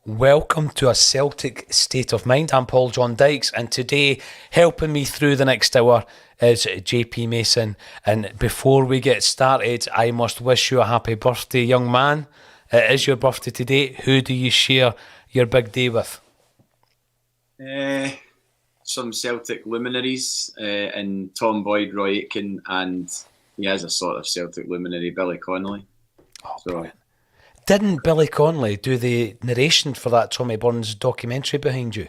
Welcome to a Celtic State of Mind. I'm Paul John Dykes, and today, helping me through the next hour is JP Mason. And before we get started, I must wish you a happy birthday, young man. It is your birthday today. Who do you share your big day with? Some Celtic luminaries, and Tom Boyd, Roy Aitken, and he has a sort of Celtic luminary, Billy Connolly. Brilliant. Didn't Billy Connolly do the narration for that Tommy Burns documentary behind you?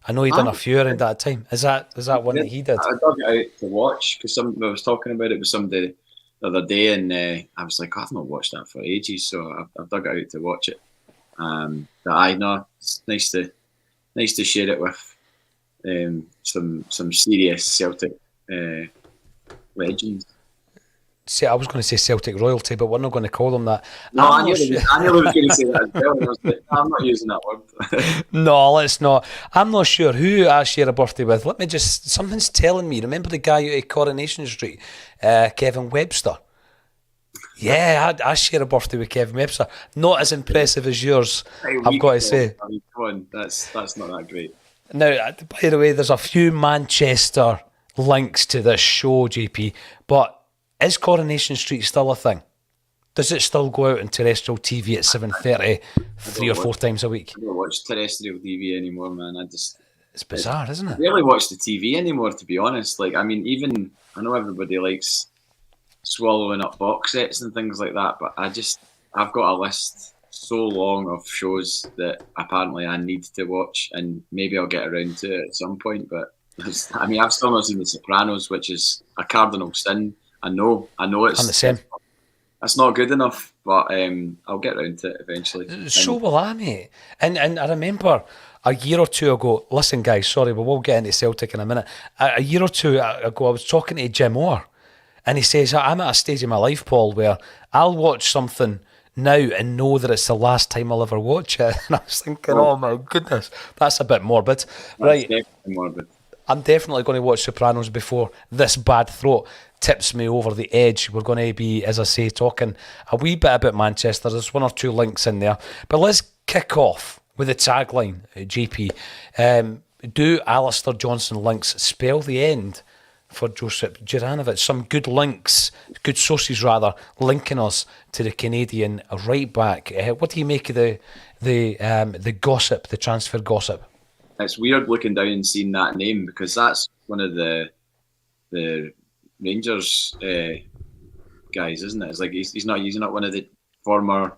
I know he done a few around that time. Is that one that he did? I dug it out to watch because I was talking about it with somebody the other day, and I was like, I've not watched that for ages, so I've dug it out to watch it. But I know it's nice to share it with some serious Celtic legends. See, I was going to say Celtic royalty, but we're not going to call them that. No, I knew I was going to say that as well. And I was like, no, I'm not using that word. No, let's not. I'm not sure who I share a birthday with. Let me just... Something's telling me. Remember the guy out of Coronation Street? Kevin Webster. Yeah, I share a birthday with Kevin Webster. Not as impressive as yours, I've got to say. I mean, come on, that's not that great. Now, by the way, there's a few Manchester links to this show, JP, but is Coronation Street still a thing? Does it still go out on terrestrial TV at 7:30 3 or 4 times a week? I don't watch terrestrial TV anymore, man. It's bizarre, isn't it? I barely watch the TV anymore, to be honest. Like, I mean, even I know everybody likes swallowing up box sets and things like that, but I've got a list so long of shows that apparently I need to watch, and maybe I'll get around to it at some point. But I mean, I've still not seen The Sopranos, which is a cardinal sin. I know it's I'm the same. That's not good enough, but I'll get around to it eventually. So will I, mate. And I remember a year or two ago, listen guys, sorry, but we'll get into Celtic in a minute. A year or two ago, I was talking to Jim Orr, and he says, I'm at a stage in my life, Paul, where I'll watch something now and know that it's the last time I'll ever watch it. And I was thinking, oh my goodness, that's a bit morbid. Right. Definitely morbid. I'm definitely going to watch Sopranos before this bad throat tips me over the edge. We're going to be, as I say, talking a wee bit about Manchester. There's 1 or 2 links in there. But let's kick off with the tagline, JP. Do Alistair Johnston links spell the end for Josip Juranović? Some good links, good sources rather, linking us to the Canadian right back. What do you make of the gossip, the transfer gossip? It's weird looking down and seeing that name because that's one of the Rangers guys, isn't it? It's like he's not one of the former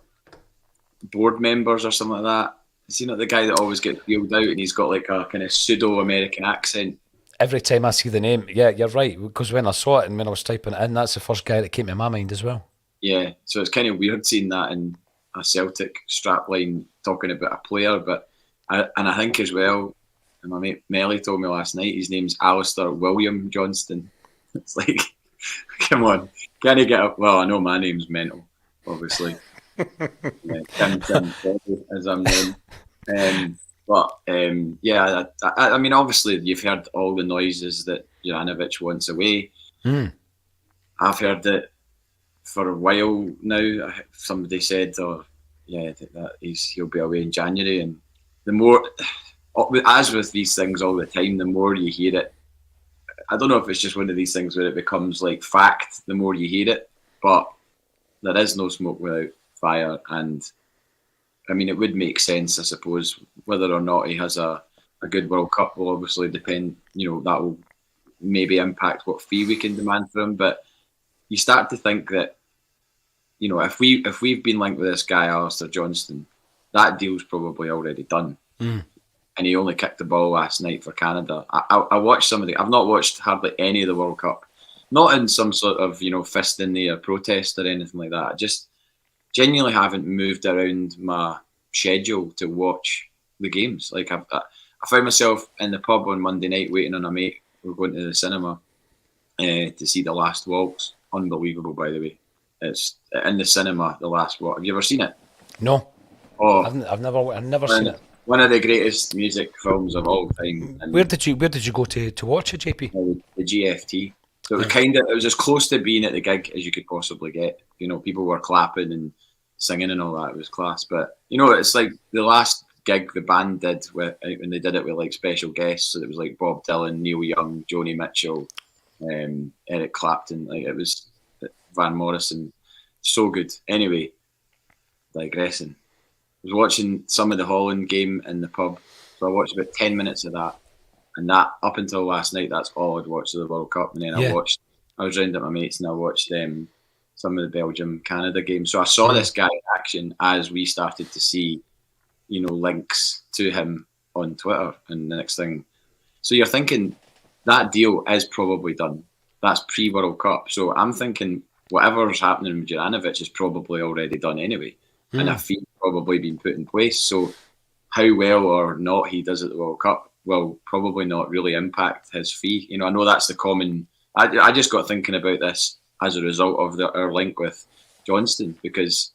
board members or something like that. Is he not the guy that always gets wheeled out and he's got like a kind of pseudo-American accent? Every time I see the name, yeah, you're right. Because when I saw it and when I was typing it in, that's the first guy that came to my mind as well. Yeah, so it's kind of weird seeing that in a Celtic strapline talking about a player, but I think as well, and my mate Melly told me last night, his name's Alistair William Johnston. It's like, come on, can you get up? Well, I know my name's mental, obviously. Tim, as I'm known. Yeah, I mean, obviously, you've heard all the noises that Juranovic wants away. I've heard it for a while now. Somebody said, that he'll be away in January, and the more, as with these things all the time, the more you hear it. I don't know if it's just one of these things where it becomes like fact the more you hear it, but there is no smoke without fire. And I mean, it would make sense, I suppose, whether or not he has a good World Cup will obviously depend, that will maybe impact what fee we can demand for him. But you start to think that, if we've been linked with this guy, Alistair Johnston, that deal's probably already done. And he only kicked the ball last night for Canada. I watched some of I've not watched hardly any of the World Cup. Not in some sort of, fist in the air protest or anything like that. I just genuinely haven't moved around my schedule to watch the games. Like I found myself in the pub on Monday night waiting on a mate. We're going to the cinema to see The Last Waltz. Unbelievable, by the way. It's in the cinema, The Last Waltz. Have you ever seen it? No. Oh, I've never seen it. One of the greatest music films of all time. And where did you go to watch it, JP? The GFT. So it was as close to being at the gig as you could possibly get. People were clapping and singing and all that. It was class. But it's like the last gig the band did when they did it with like special guests. So it was like Bob Dylan, Neil Young, Joni Mitchell, Eric Clapton. Like it was Van Morrison. So good. Anyway, digressing. I was watching some of the Holland game in the pub. So I watched about 10 minutes of that. And that, up until last night, that's all I'd watched of the World Cup. And then I was round at my mates and I watched some of the Belgium-Canada games. So I saw this guy in action as we started to see, links to him on Twitter. And the next thing, so you're thinking that deal is probably done. That's pre-World Cup. So I'm thinking whatever's happening with Juranovic is probably already done anyway. And a fee probably been put in place. So how well or not he does at the World Cup will probably not really impact his fee. I know that's the common. I just got thinking about this as a result of our link with Johnston, because,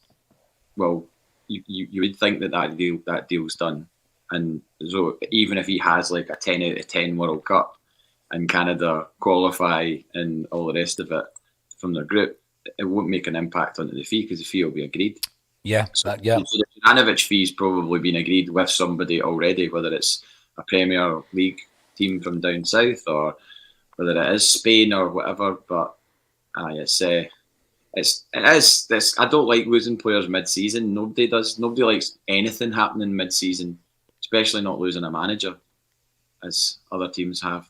well, you would think that deal's done, and so even if he has like a 10 out of 10 World Cup and Canada qualify and all the rest of it from their group, it won't make an impact on the fee because the fee will be agreed. So the Juranovic fee's probably been agreed with somebody already, whether it's a Premier League team from down south or whether it is Spain or whatever. But it is. I don't like losing players mid-season. Nobody does. Nobody likes anything happening mid-season, especially not losing a manager, as other teams have.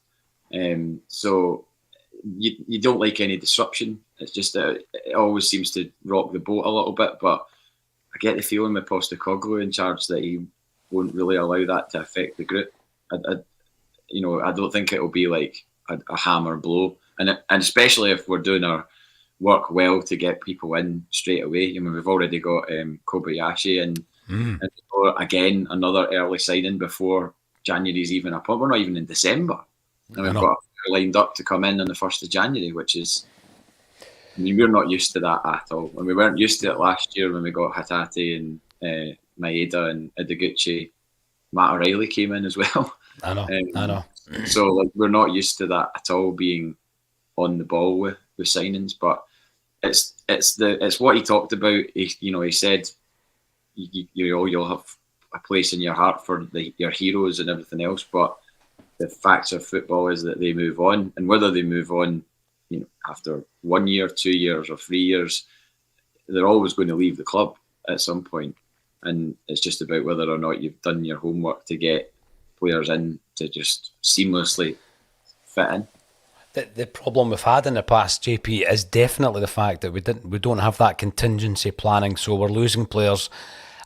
So you don't like any disruption. It's just that it always seems to rock the boat a little bit. But I get the feeling with Postecoglou in charge that he won't really allow that to affect the group. I don't think it'll be like a hammer blow, and especially if we're doing our work well to get people in straight away. We've already got Kobayashi and again another early signing before January's even up. We're not even in December, and we've got lined up to come in on the 1st of January, which is. We're not used to that at all. And we weren't used to it last year when we got Hatate and Maeda and Ideguchi. Matt O'Reilly came in as well. I know. So we're not used to that at all, being on the ball with signings. But it's what he talked about. He said you'll have a place in your heart for your heroes and everything else. But the facts of football is that they move on, and whether they move on, after 1 year, 2 years, or 3 years, they're always going to leave the club at some point. And it's just about whether or not you've done your homework to get players in to just seamlessly fit in. The problem we've had in the past, JP, is definitely the fact that we don't have that contingency planning, so we're losing players.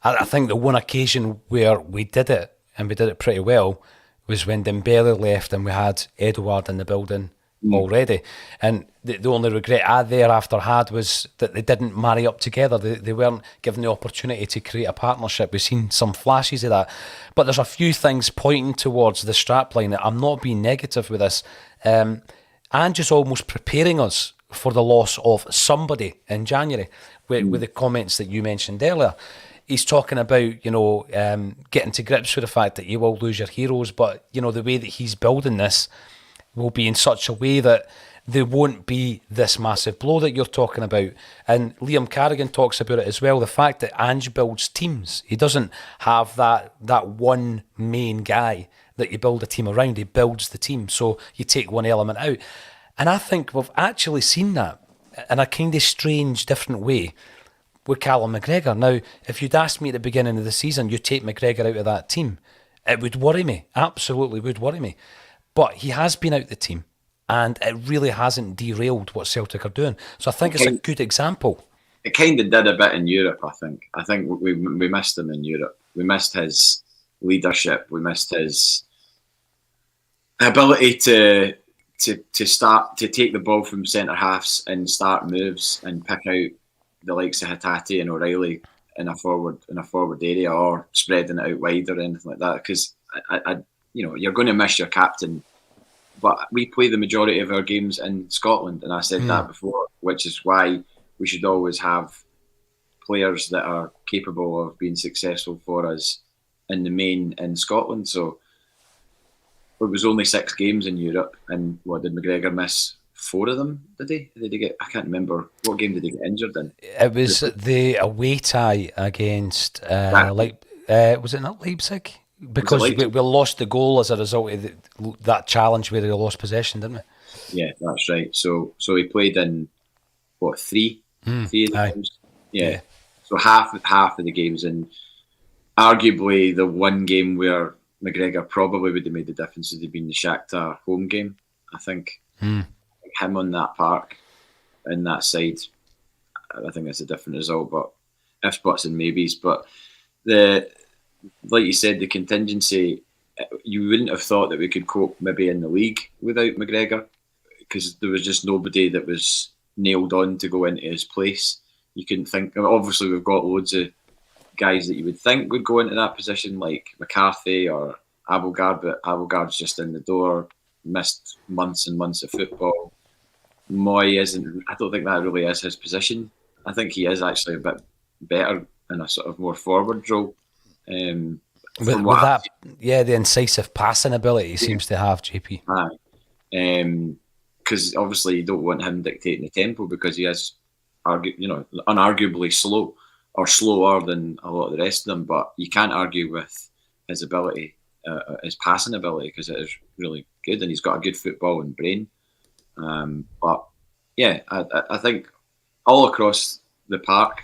I think the one occasion where we did it, and we did it pretty well, was when Dembele left and we had Edouard in the building already. And the only regret I thereafter had was that they didn't marry up together. They weren't given the opportunity to create a partnership. We've seen some flashes of that. But there's a few things pointing towards the strapline. I'm not being negative with this. And just almost preparing us for the loss of somebody in January with the comments that you mentioned earlier. He's talking about, getting to grips with the fact that you will lose your heroes, but, the way that he's building this will be in such a way that there won't be this massive blow that you're talking about. And Liam Carrigan talks about it as well, the fact that Ange builds teams. He doesn't have that one main guy that you build a team around. He builds the team, so you take one element out. And I think we've actually seen that in a kind of strange, different way with Callum McGregor. Now, if you'd asked me at the beginning of the season, you take McGregor out of that team, it would worry me, absolutely would worry me. But he has been out the team, and it really hasn't derailed what Celtic are doing. So I think it's a good example. It kind of did a bit in Europe, I think. I think we missed him in Europe. We missed his leadership. We missed his ability to start to take the ball from centre halves and start moves and pick out the likes of Hatate and O'Reilly in a forward area, or spreading it out wide or anything like that. Because you're going to miss your captain, but we play the majority of our games in Scotland, and I said that before, which is why we should always have players that are capable of being successful for us in the main in Scotland. So it was only 6 games in Europe, and did McGregor miss 4 of them? Did he? Did he get? I can't remember what game did he get injured in. It was the away tie against Was it not Leipzig? Because we lost the goal as a result of that challenge where they lost possession, didn't we? Yeah, that's right. So he played in what, three of the games? Yeah. So half of the games, and arguably the one game where McGregor probably would have made the difference would have been the Shakhtar home game. I think him on that park in that side, I think that's a different result. But ifs, buts, and maybes. But like you said, the contingency, you wouldn't have thought that we could cope maybe in the league without McGregor, because there was just nobody that was nailed on to go into his place. You couldn't think. Obviously, we've got loads of guys that you would think would go into that position, like McCarthy or Abelgard, but Abelgard's just in the door, missed months and months of football. Moy isn't. I don't think that really is his position. I think he is actually a bit better in a sort of more forward role. The incisive passing ability he seems to have, JP. Because obviously you don't want him dictating the tempo, because he is, unarguably slow, or slower than a lot of the rest of them. But you can't argue with his ability, his passing ability, because it is really good, and he's got a good football and brain. But yeah, I think all across the park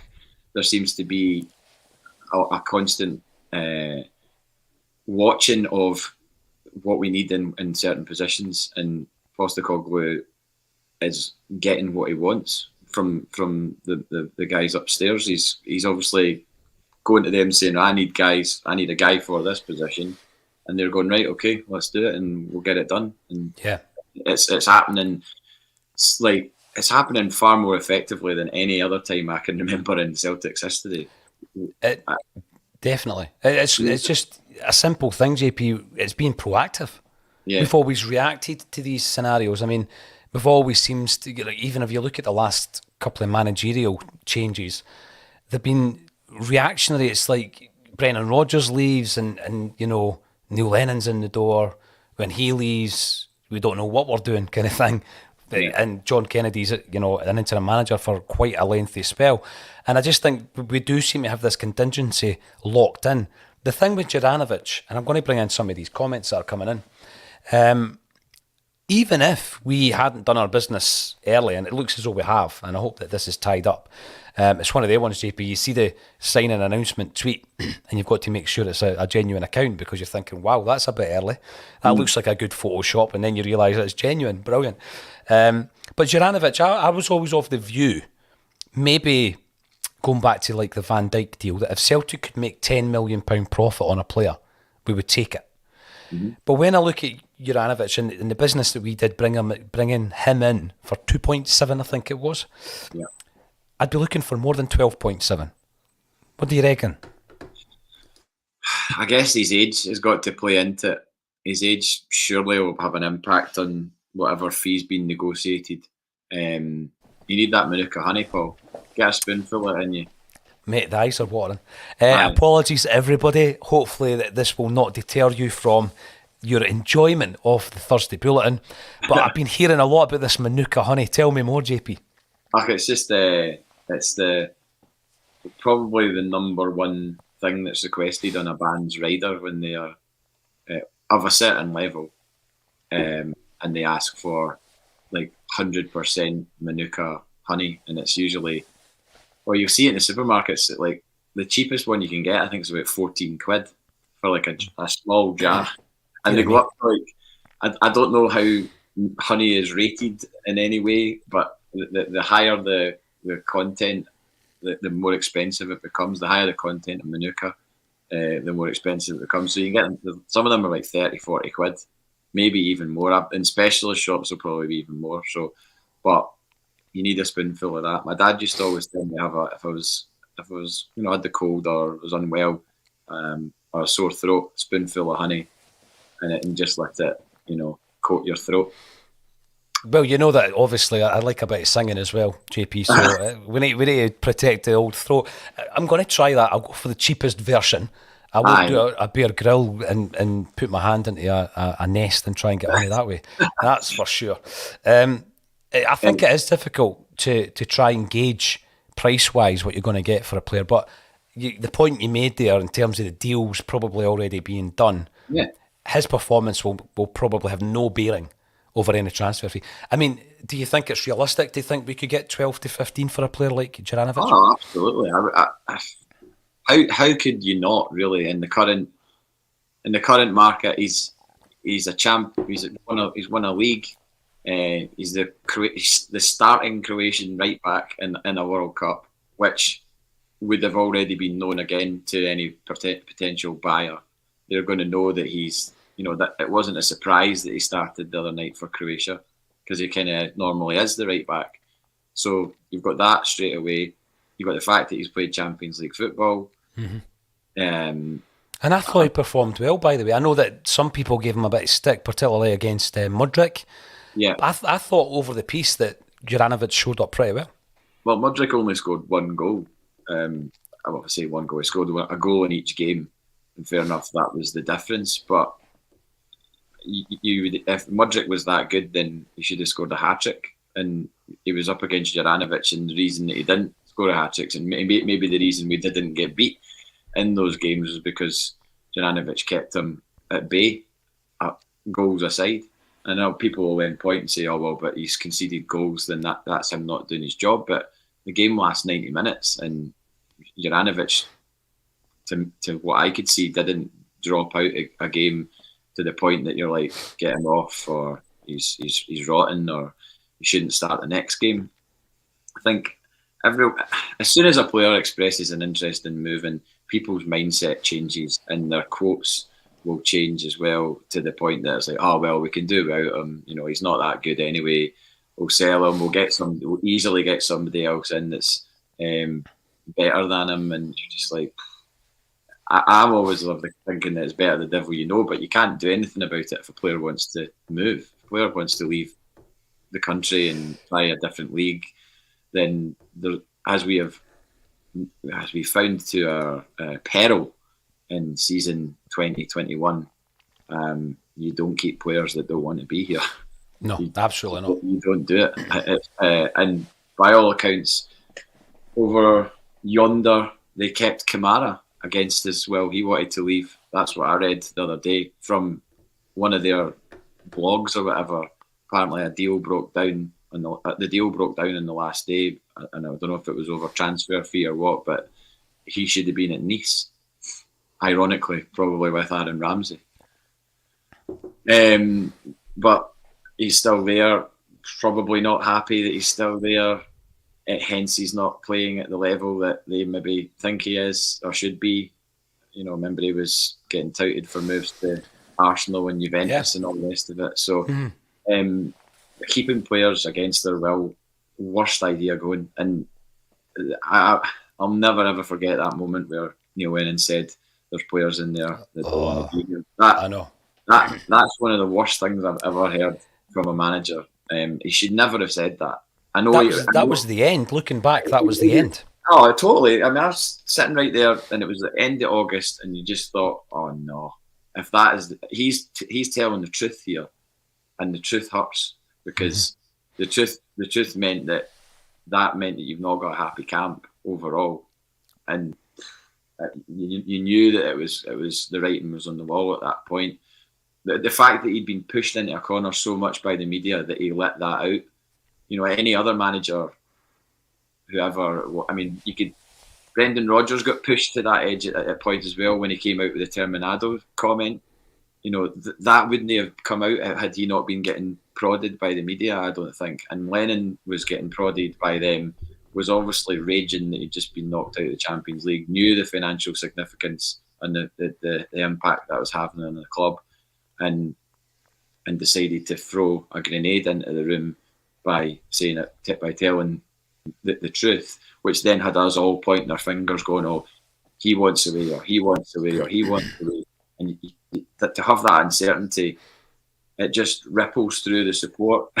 there seems to be a constant watching of what we need in certain positions, and Postecoglou is getting what he wants from the guys upstairs. He's obviously going to them saying, I need a guy for this position, and they're going, right, okay, let's do it, and we'll get it done. And yeah, it's happening. It's happening far more effectively than any other time I can remember in Celtic's history. Definitely. It's just a simple thing, JP. It's being proactive. Yeah. We've always reacted to these scenarios. I mean, we've always seems to, even if you look at the last couple of managerial changes, they've been reactionary. It's like Brendan Rodgers leaves and Neil Lennon's in the door. When he leaves, we don't know what we're doing, kind of thing. Yeah. And John Kennedy's, an interim manager for quite a lengthy spell. And I just think we do seem to have this contingency locked in. The thing with Juranovic, and I'm going to bring in some of these comments that are coming in, even if we hadn't done our business early, and it looks as though we have, and I hope that this is tied up, it's one of the ones, JP, you see the sign an announcement tweet, and you've got to make sure it's a genuine account, because you're thinking, wow, that's a bit early. That looks like a good Photoshop, and then you realise it's genuine. Brilliant. But Juranovic, I was always of the view, maybe going back to like the Van Dijk deal, that if Celtic could make £10 million profit on a player, we would take it. Mm-hmm. But when I look at Juranovic and the business that we did bringing him in for 2.7, I think it was, yeah, I'd be looking for more than 12.7. What do you reckon? I guess his age has got to play into it. His age surely will have an impact on whatever fee's been negotiated. You need that Manuka honey, Paul. Get a spoonful of it in you. Mate, the eyes are watering. Apologies to everybody. Hopefully that this will not deter you from your enjoyment of the Thursday Bulletin. But I've been hearing a lot about this Manuka honey. Tell me more, JP. It's just it's probably the number one thing that's requested on a band's rider when they are of a certain level, and they ask for like 100% Manuka honey, and it's usually, well, you'll see it in the supermarkets. Like the cheapest one you can get, I think, is about 14 quid for like a small jar, and they go up to like, I don't know how honey is rated in any way, but the higher the content, the more expensive it becomes. The higher the content of Manuka, the more expensive it becomes. So you get some of them are like 30, 40 quid, maybe even more. In specialist shops, will probably be even more. So, but you need a spoonful of that. My dad used to always tell me if I was had the cold or was unwell, or a sore throat, spoonful of honey, and just let it coat your throat. Well, you know that obviously I like a bit of singing as well, JP, so we need to protect the old throat. I'm going to try that. I'll go for the cheapest version. I won't do a Bear Grill and put my hand into a nest and try and get honey that way. That's for sure. I think it is difficult to try and gauge price-wise what you're going to get for a player, but the point you made there in terms of the deals probably already being done, his performance will probably have no bearing over any transfer fee. I mean, do you think it's realistic to think we could get 12 to 15 for a player like Juranovic? Oh, absolutely. How could you not, really, in the current market? He's a champ. He's won a league. He's the starting Croatian right back in a World Cup, which would have already been known again to any potential buyer. They're going to know that he's, that it wasn't a surprise that he started the other night for Croatia, because he kind of normally is the right back. So you've got that straight away. You've got the fact that he's played Champions League football. Mm-hmm. And I thought he performed well, by the way. I know that some people gave him a bit of stick, particularly against Mudryk. Yeah. But I thought over the piece that Juranovic showed up pretty well. Well, Mudryk only scored one goal. I want to say one goal. He scored a goal in each game. And fair enough, that was the difference. But if Mudryk was that good, then he should have scored a hat-trick. And he was up against Juranovic, and the reason that he didn't score a hat-trick, and maybe the reason we didn't get beat in those games was because Juranovic kept him at bay, goals aside. I know people will then point and say, oh, well, but he's conceded goals, then that's him not doing his job. But the game lasts 90 minutes, and Juranovic, to what I could see, didn't drop out a game to the point that you're like, get him off, or he's rotten, or he shouldn't start the next game. I think as soon as a player expresses an interest in moving, people's mindset changes and their quotes will change as well, to the point that it's like, oh, well, we can do without him. He's not that good anyway. We'll sell him. We'll easily get somebody else in that's better than him. And you're just like, I've always loved thinking that it's better the devil you know, but you can't do anything about it if a player wants to move. If a player wants to leave the country and try a different league, then as we found to our peril in season 2021, you don't keep players that don't want to be here. No, absolutely not. You don't do it. And by all accounts, over yonder, they kept Kamara against us. Well, he wanted to leave. That's what I read the other day from one of their blogs or whatever. Apparently, a deal broke down. The deal broke down on the last day, and I don't know if it was over transfer fee or what, but he should have been at Nice. Ironically, probably with Aaron Ramsey. But he's still there. Probably not happy that he's still there. Hence, he's not playing at the level that they maybe think he is or should be. Remember he was getting touted for moves to Arsenal and Juventus and all the rest of it. So, keeping players against their will, worst idea going. And I'll never ever forget that moment where Neil Lennon said, "There's players in there that don't want to be here." I know. That's one of the worst things I've ever heard from a manager. He should never have said that. I know that was the end. Looking back, that was the end. Oh, totally. I mean, I was sitting right there, and it was the end of August, and you just thought, "Oh no!" If that is, he's telling the truth here, and the truth hurts, because the truth meant that you've not got a happy camp overall, and you knew that it was the writing was on the wall at that point. The fact that he'd been pushed into a corner so much by the media that he let that out. Any other manager, whoever, I mean, Brendan Rodgers got pushed to that edge at a point as well when he came out with the Terminado comment. That wouldn't have come out had he not been getting prodded by the media, I don't think. And Lennon was getting prodded by them, was obviously raging that he'd just been knocked out of the Champions League, knew the financial significance and the impact that was having on the club, and decided to throw a grenade into the room by telling the truth, which then had us all pointing our fingers going, oh, he wants away, or he wants away, or he wants away. And to have that uncertainty, it just ripples through the support.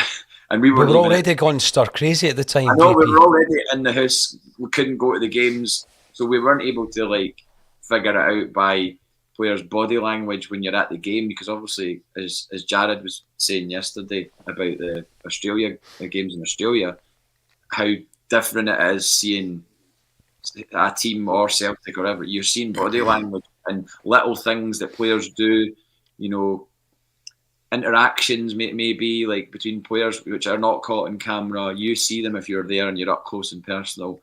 And we were already gone stir crazy at the time. I know, we were already in the house. We couldn't go to the games, so we weren't able to figure it out by players' body language when you're at the game, because obviously, as Jared was saying yesterday about the games in Australia, how different it is seeing a team or Celtic or whatever, you're seeing body language and little things that players do, interactions maybe like between players which are not caught in camera. You see them if you're there and you're up close and personal.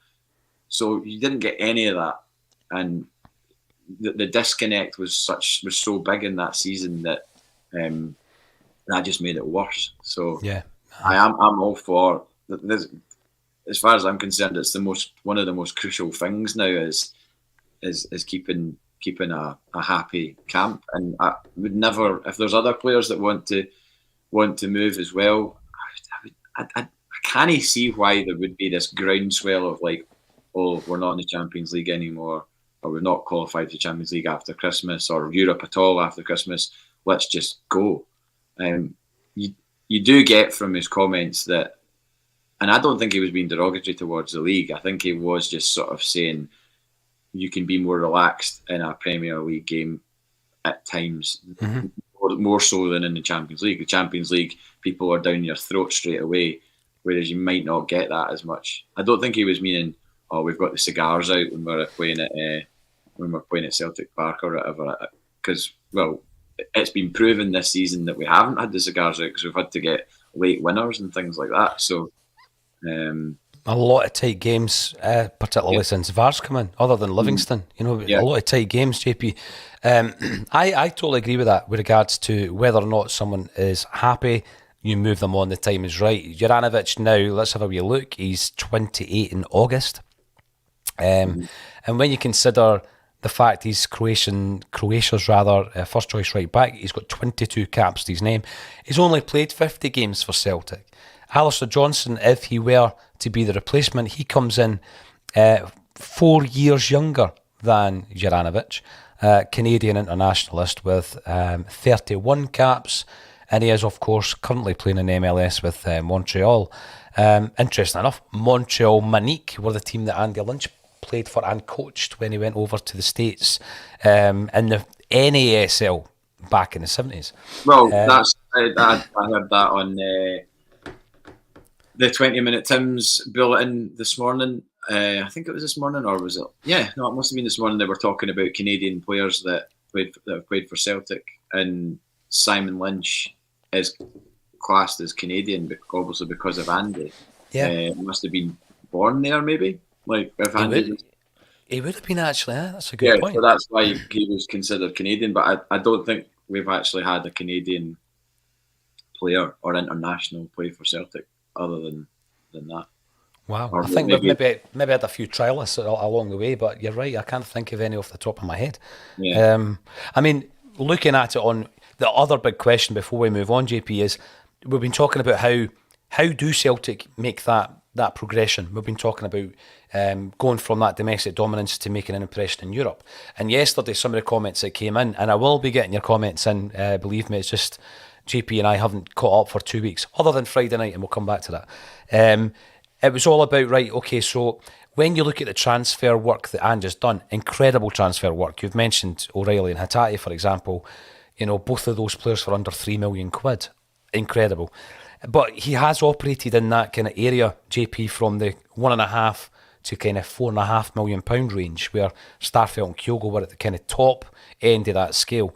So you didn't get any of that, and the disconnect was so big in that season that that just made it worse. So yeah, I'm all for this. As far as I'm concerned, it's one of the most crucial things now is keeping a happy camp. And I would never, if there's other players that want to move as well, I can't see why there would be this groundswell of like, oh, we're not in the Champions League anymore, or we're not qualified for the Champions League after Christmas, or Europe at all after Christmas. Let's just go. You do get from his comments that, and I don't think he was being derogatory towards the league. I think he was just sort of saying you can be more relaxed in a Premier League game at times, more so than in the Champions League. The Champions League, people are down your throat straight away, whereas you might not get that as much. I don't think he was meaning, oh, we've got the cigars out when we're playing at Celtic Park or whatever. Because, well, it's been proven this season that we haven't had the cigars out because we've had to get late winners and things like that. So a lot of tight games, particularly since VAR's come in, other than Livingston. A lot of tight games, JP. I totally agree with that with regards to whether or not someone is happy, you move them on, the time is right. Juranovic now, let's have a wee look, he's 28 in August. And when you consider the fact he's Croatia's first choice right back, he's got 22 caps to his name. He's only played 50 games for Celtic. Alistair Johnston, if he were to be the replacement, he comes in 4 years younger than Juranovic, Canadian internationalist with 31 caps, and he is, of course, currently playing in MLS with Montreal. Interesting enough, Montreal Manique were the team that Andy Lynch played for and coached when he went over to the States in the NASL back in the 70s. Well, I heard that on the 20-minute Tim's bulletin this morning. I think it was this morning, or was it? Yeah, no, it must have been this morning. They were talking about Canadian players that have played for Celtic, and Simon Lynch is classed as Canadian, obviously because of Andy. Yeah, he must have been born there, maybe. Like if Andy, he would have been actually. That's a good point. So that's why he was considered Canadian. But I don't think we've actually had a Canadian player or international play for Celtic other than that. Wow, I think we've maybe had a few trialists along the way, but you're right. I can't think of any off the top of my head. Yeah. I mean, looking at it on the other big question before we move on, JP, is we've been talking about how do Celtic make that progression. We've been talking about going from that domestic dominance to making an impression in Europe. And yesterday, some of the comments that came in, and I will be getting your comments in, believe me, it's just JP and I haven't caught up for 2 weeks, other than Friday night, and we'll come back to that. It was all about, right, okay, so when you look at the transfer work that Ange's done, incredible transfer work. You've mentioned O'Reilly and Hatate, for example. Both of those players for under £3 million. Incredible. But he has operated in that kind of area, JP, from the £1.5 to kind of £4.5 million range, where Starfelt and Kyogo were at the kind of top end of that scale.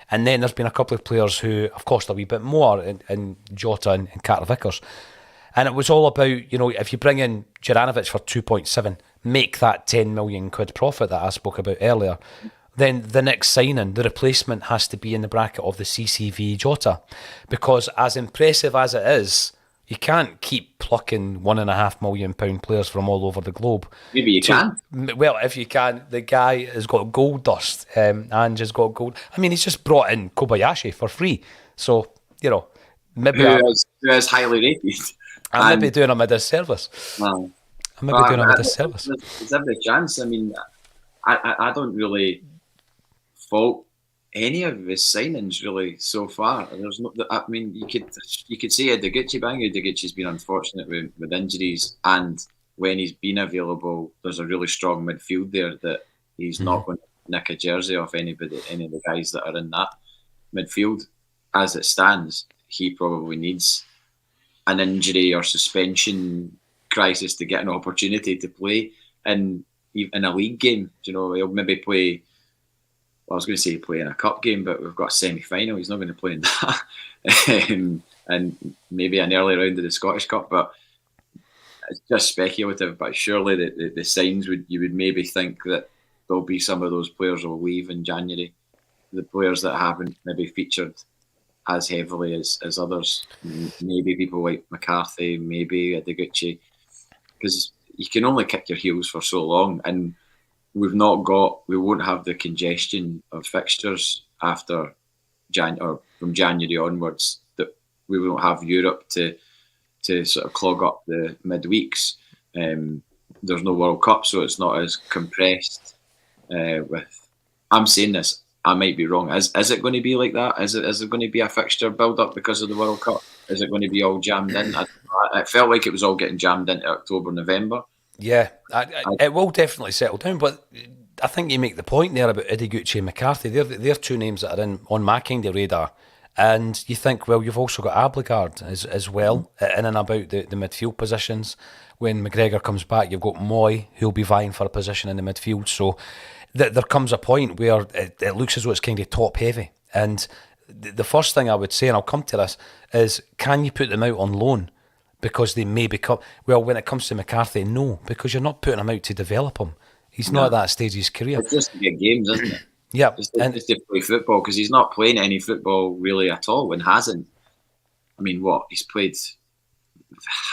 And then there's been a couple of players who have cost a wee bit more in Jota and Carter Vickers. And it was all about, if you bring in Juranovic for 2.7, make that 10 million quid profit that I spoke about earlier, then the next signing, the replacement, has to be in the bracket of the CCV Jota. Because as impressive as it is, you can't keep plucking £1.5 million players from all over the globe. Maybe you can. Well, if you can, the guy has got gold dust and just got gold. I mean, he's just brought in Kobayashi for free. So, maybe who is highly rated. I'm maybe doing him a disservice. No. I'm maybe doing him a disservice. There's every chance. I mean, I don't really fault any of his signings really so far. There's no. I mean, you could say Ideguchi, but I think Ideguchi's been unfortunate with injuries, and when he's been available, there's a really strong midfield there that he's not going to nick a jersey off any of the guys that are in that midfield. As it stands, he probably needs an injury or suspension crisis to get an opportunity to play. And in a league game. He'll maybe play. Well, I was going to say play in a cup game, but we've got a semi-final. He's not going to play in that, and maybe an early round of the Scottish Cup. But it's just speculative. But surely the signs you would maybe think that there'll be some of those players will leave in January. The players that haven't maybe featured as heavily as others, maybe people like McCarthy, maybe Adiguchi, because you can only kick your heels for so long, and we won't have the congestion of fixtures after from January onwards, that we won't have Europe to sort of clog up the midweeks. There's no World Cup, so it's not as compressed. I'm saying this, I might be wrong. Is it going to be like that? Is it going to be a fixture build up because of the World Cup? Is it going to be all jammed in? It felt like it was all getting jammed into October, November. Yeah, it will definitely settle down, but I think you make the point there about Idiguchi and McCarthy. They're two names that are on my kind of radar. And you think, well, you've also got Abligard as well, in and about the midfield positions. When McGregor comes back, you've got Moy, who'll be vying for a position in the midfield. So there comes a point where it looks as though it's kind of top heavy. And the first thing I would say, and I'll come to this, is can you put them out on loan? Because they may become... Well, when it comes to McCarthy, no, because you're not putting him out to develop him. He's not at that stage of his career. It's just to get games, isn't it? Yeah. Just to play football, because he's not playing any football really at all and hasn't. I mean, he's played...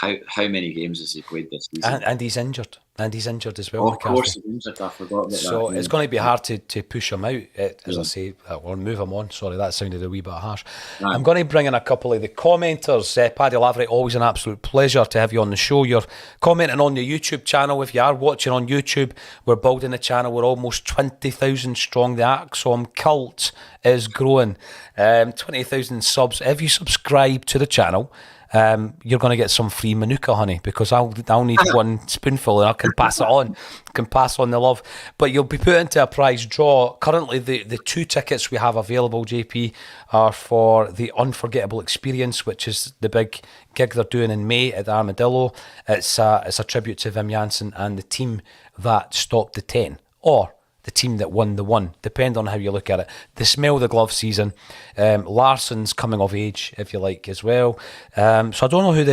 How many games has he played this season? And he's injured. And he's injured as well, McCarthy. Of course he's injured, I forgot about that. So it's going to be hard to push him out, as I say, or move him on. Sorry, that sounded a wee bit harsh. Right. I'm going to bring in a couple of the commenters. Paddy Lavery, always an absolute pleasure to have you on the show. You're commenting on the YouTube channel. If you are watching on YouTube, we're building the channel. We're almost 20,000 strong. The Axom cult is growing. 20,000 subs. If you subscribe to the channel, you're going to get some free Manuka honey, because I'll need one spoonful and I can pass it on, pass on the love. But you'll be put into a prize draw. Currently, the 2 tickets we have available, JP, are for the Unforgettable Experience, which is the big gig they're doing in May at the Armadillo. It's a tribute to Wim Jansen and the team that stopped the 10, or the team that won the 1, depending on how you look at it. The Smell the Glove season. Larson's coming of age, if you like, as well. So I don't know who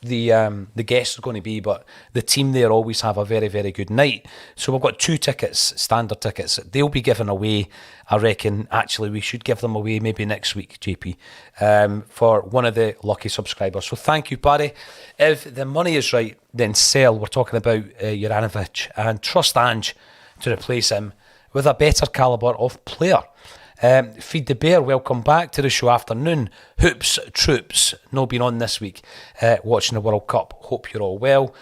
the guests are going to be, but the team there always have a very, very good night. So we've got 2 tickets, standard tickets. They'll be given away, I reckon. Actually, we should give them away maybe next week, JP, for one of the lucky subscribers. So thank you, Paddy. If the money is right, then sell. We're talking about Juranovic, and trust Ange to replace him with a better calibre of player. Feed the Bear, welcome back to the show afternoon. Hoops Troops, no been on this week, watching the World Cup. Hope you're all well.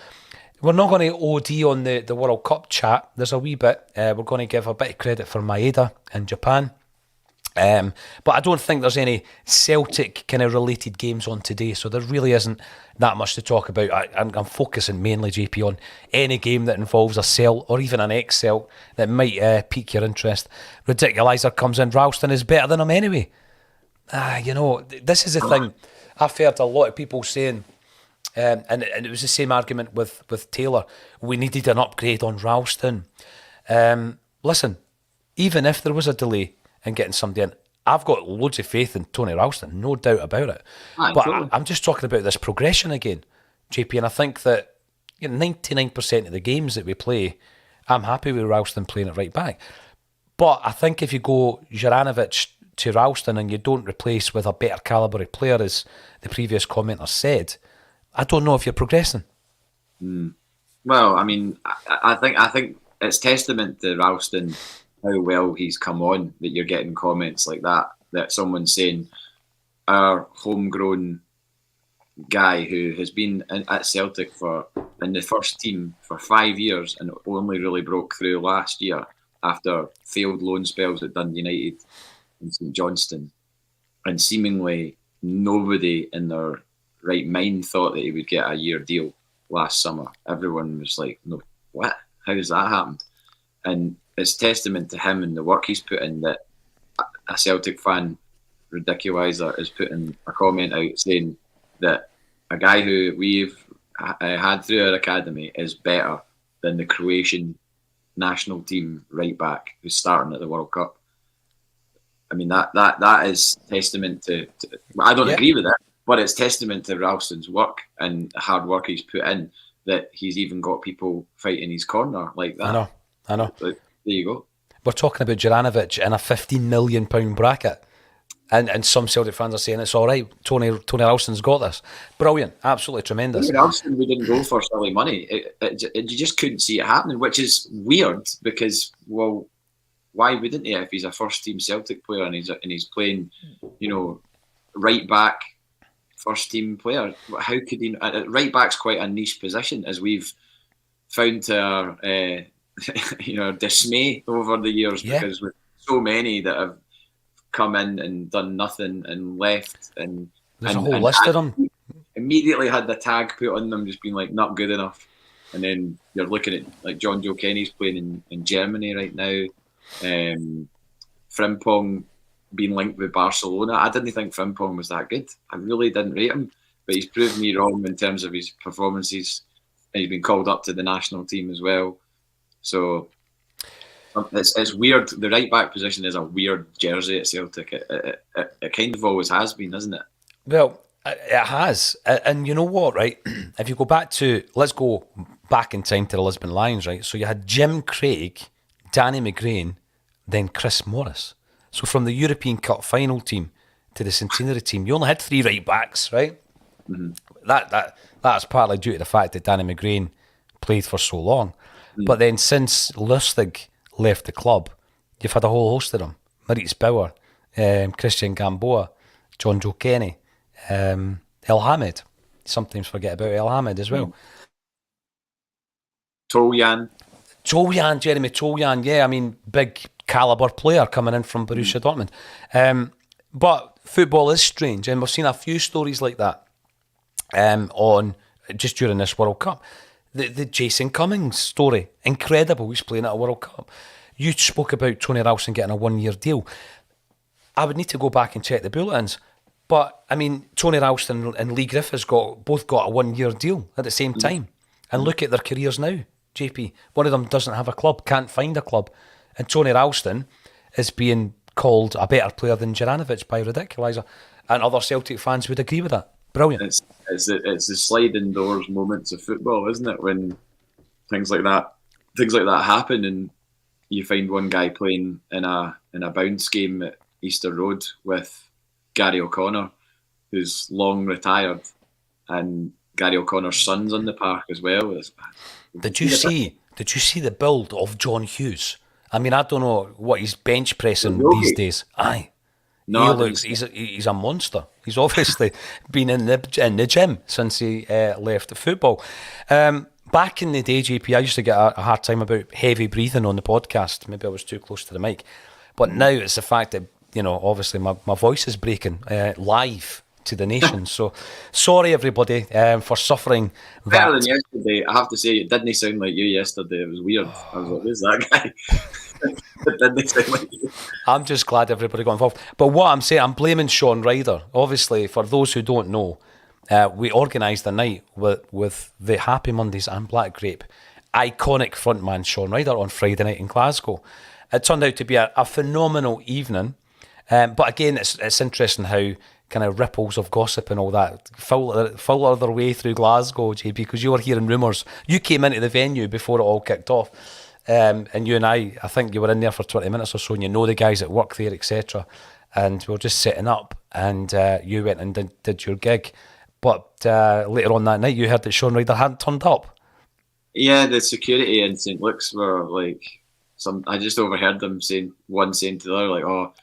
We're not going to OD on the World Cup chat. There's a wee bit. We're going to give a bit of credit for Maeda in Japan. But I don't think there's any Celtic kind of related games on today, so there really isn't that much to talk about. I'm focusing mainly, JP, on any game that involves a Celt or even an ex-Celt that might pique your interest. Ridiculizer comes in. Ralston is better than him anyway. This is the thing. I've heard a lot of people saying, and it was the same argument with Taylor, we needed an upgrade on Ralston. Listen, even if there was a delay and getting somebody in, I've got loads of faith in Tony Ralston, no doubt about it. I'm just talking about this progression again, JP, and I think that 99% of the games that we play, I'm happy with Ralston playing it right back. But I think if you go Juranovic to Ralston and you don't replace with a better calibre of player, as the previous commenter said, I don't know if you're progressing. Well, I mean, I think it's testament to Ralston how well he's come on that you're getting comments like that someone's saying our homegrown guy who has been at Celtic in the first team for 5 years and only really broke through last year after failed loan spells at Dundee United and St Johnston, and seemingly nobody in their right mind thought that he would get a year deal last summer. Everyone was like, no, what? How has that happened? And it's testament to him and the work he's put in that a Celtic fan, Ridiculizer, is putting a comment out saying that a guy who we've had through our academy is better than the Croatian national team right back who's starting at the World Cup. I mean, that is testament to I don't agree with it, but it's testament to Ralston's work and the hard work he's put in, that he's even got people fighting his corner like that. I know. But there you go. We're talking about Juranovic in a £15 million bracket. And some Celtic fans are saying it's all right. Tony Ralston's got this. Brilliant. Absolutely tremendous. Ralston, we didn't go for silly money. You just couldn't see it happening, which is weird because, well, why wouldn't he if he's a first-team Celtic player and he's playing, right back, first-team player? How could he? Right back's quite a niche position, as we've found to our dismay over the years, because with so many that have come in and done nothing and left, and there's a whole list of them. Immediately had the tag put on them, just being like not good enough. And then you're looking at like John Joe Kenny's playing in Germany right now. Frimpong being linked with Barcelona. I didn't think Frimpong was that good. I really didn't rate him, but he's proved me wrong in terms of his performances. And he's been called up to the national team as well. So it's weird. The right back position is a weird jersey at Celtic. It kind of always has been, hasn't it? Well, it has. And you know what, right? If you go back to, let's go back in time to the Lisbon Lions, right? So you had Jim Craig, Danny McGrain, then Chris Morris. So from the European Cup final team to the centenary team, you only had 3 right backs, right? Mm-hmm. That's partly due to the fact that Danny McGrain played for so long. Mm-hmm. But then since Lustig left the club, you've had a whole host of them. Maurice Bauer, Christian Gamboa, John Joe Kenny, El Hamid. Sometimes forget about El Hamid as well. Toljan, Jeremy Toljan, yeah, I mean, big calibre player coming in from Borussia Dortmund. But football is strange, and we've seen a few stories like that on just during this World Cup. The Jason Cummings story, incredible. He's playing at a World Cup. You spoke about Tony Ralston getting a 1-year deal. I would need to go back and check the bulletins. But, I mean, Tony Ralston and Lee Griffiths both got a 1-year deal at the same time. And look at their careers now, JP. One of them doesn't have a club, can't find a club. And Tony Ralston is being called a better player than Juranovic by Ridiculizer. And other Celtic fans would agree with that. Brilliant. It's the sliding doors moments of football, isn't it? When things like that happen, and you find one guy playing in a bounce game at Easter Road with Gary O'Connor, who's long retired, and Gary O'Connor's son's on the park as well. Did you see the build of John Hughes? I mean, I don't know what he's bench pressing these days. Aye. No, he's a monster. He's obviously been in the gym since he left football. Back in the day, JP, I used to get a hard time about heavy breathing on the podcast. Maybe I was too close to the mic. But now it's the fact that, obviously my voice is breaking live to the nation. So sorry, everybody, for suffering that. Better than yesterday. I have to say, it didn't sound like you yesterday. It was weird. I was like, who's that guy? It didn't sound like you. I'm just glad everybody got involved. But what I'm saying, I'm blaming Sean Ryder. Obviously, for those who don't know, we organised a night with the Happy Mondays and Black Grape iconic frontman Sean Ryder on Friday night in Glasgow. It turned out to be a phenomenal evening. But again, it's interesting how kind of ripples of gossip and all that filter their way through Glasgow, JP, because you were hearing rumours. You came into the venue before it all kicked off. And you and I think you were in there for 20 minutes or so, and you know the guys that work there, etc. And we were just setting up, and you went and did your gig. But later on that night, you heard that Sean Ryder hadn't turned up. Yeah, the security in St. Luke's were like, I just overheard them saying to the other, like, "Oh,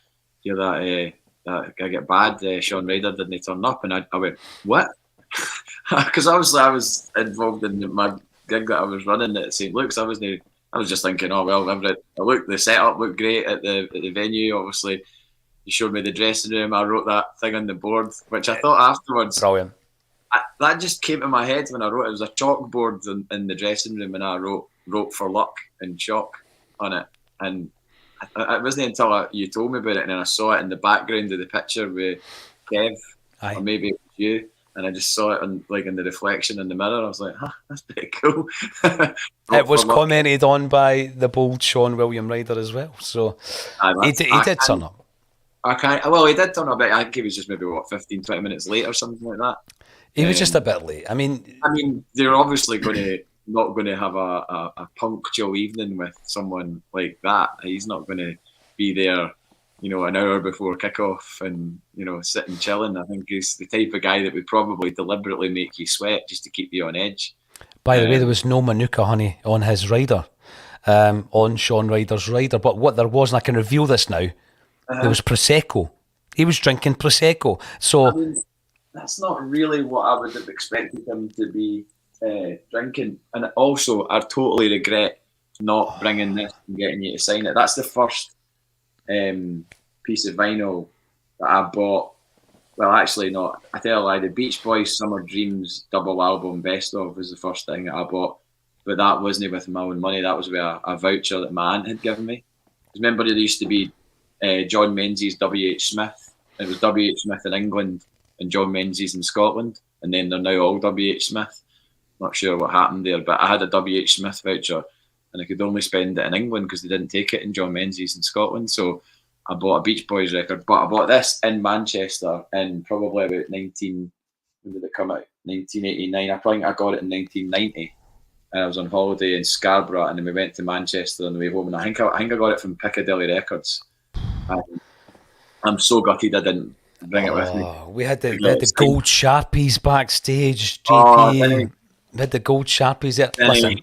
you're that I get bad. Sean Ryder didn't turn up," and I went, "What?" Because obviously I was involved in my gig that I was running at St. Luke's. I was just thinking, oh well, the setup looked great at the venue. Obviously, you showed me the dressing room. I wrote that thing on the board, which I thought afterwards. Brilliant. That just came to my head when I wrote it. It was a chalkboard in the dressing room, and I wrote "Rope for Luck" in chalk on it. And it wasn't until you told me about it, and then I saw it in the background of the picture with Kev, or maybe it was you. and I just saw it in the reflection in the mirror. I was like, that's pretty cool. It was commented on by the bold Sean William Ryder as well. So he did turn up. Well, he did turn up. I think he was just maybe 15, 20 minutes late or something like that. He was just a bit late. I mean, they're obviously not going to have a punctual evening with someone like that. He's not going to be there, an hour before kickoff and sitting chilling. I think he's the type of guy that would probably deliberately make you sweat just to keep you on edge. By the way, there was no Manuka honey on his rider, on Sean Ryder's rider. But what there was, and I can reveal this now, there was Prosecco. He was drinking Prosecco. So that's not really what I would have expected him to be drinking. And also, I totally regret not bringing this and getting you to sign it. That's the first piece of vinyl that I bought. Well, actually not. I tell a lie. The Beach Boys Summer Dreams double album Best Of was the first thing that I bought. But that wasn't with my own money. That was with a voucher that my aunt had given me. Remember, there used to be John Menzies, W.H. Smith. It was W.H. Smith in England and John Menzies in Scotland. And then they're now all W.H. Smith. Not sure what happened there. But I had a W.H. Smith voucher and I could only spend it in England because they didn't take it in John Menzies in Scotland. So I bought a Beach Boys record, but I bought this in Manchester in probably about when did it come out? 1989. I got it in 1990. And I was on holiday in Scarborough, and then we went to Manchester on the way home. And I think I got it from Piccadilly Records. I'm so gutted I didn't bring it with me. We had the gold Sharpies backstage, JP. We had the gold Sharpies there. Listen,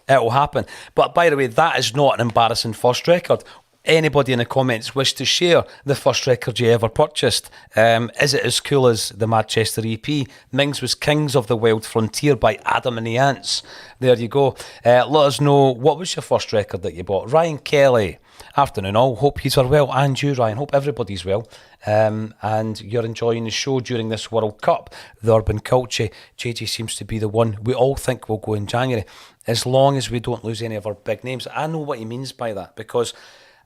it'll happen. But by the way, that is not an embarrassing first record. Anybody in the comments wish to share the first record you ever purchased? Is it as cool as the Manchester EP? Mings was Kings of the Wild Frontier by Adam and the Ants. There you go. Let us know, what was your first record that you bought? Ryan Kelly, afternoon all. Hope you are well, and you, Ryan. Hope everybody's well. And you're enjoying the show during this World Cup. The Urban Culture. JJ seems to be the one we all think will go in January, as long as we don't lose any of our big names. I know what he means by that, because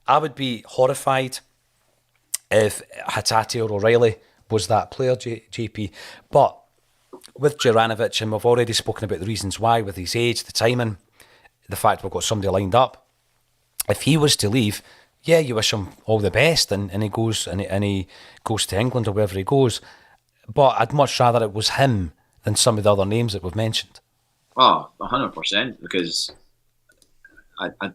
I would be horrified if Hatate or O'Reilly was that player, JP. But with Juranovic, and we've already spoken about the reasons why, with his age, the timing, the fact we've got somebody lined up. If he was to leave, yeah, you wish him all the best, and he goes and he goes to England or wherever he goes. But I'd much rather it was him than some of the other names that we've mentioned. Oh, 100%, because I can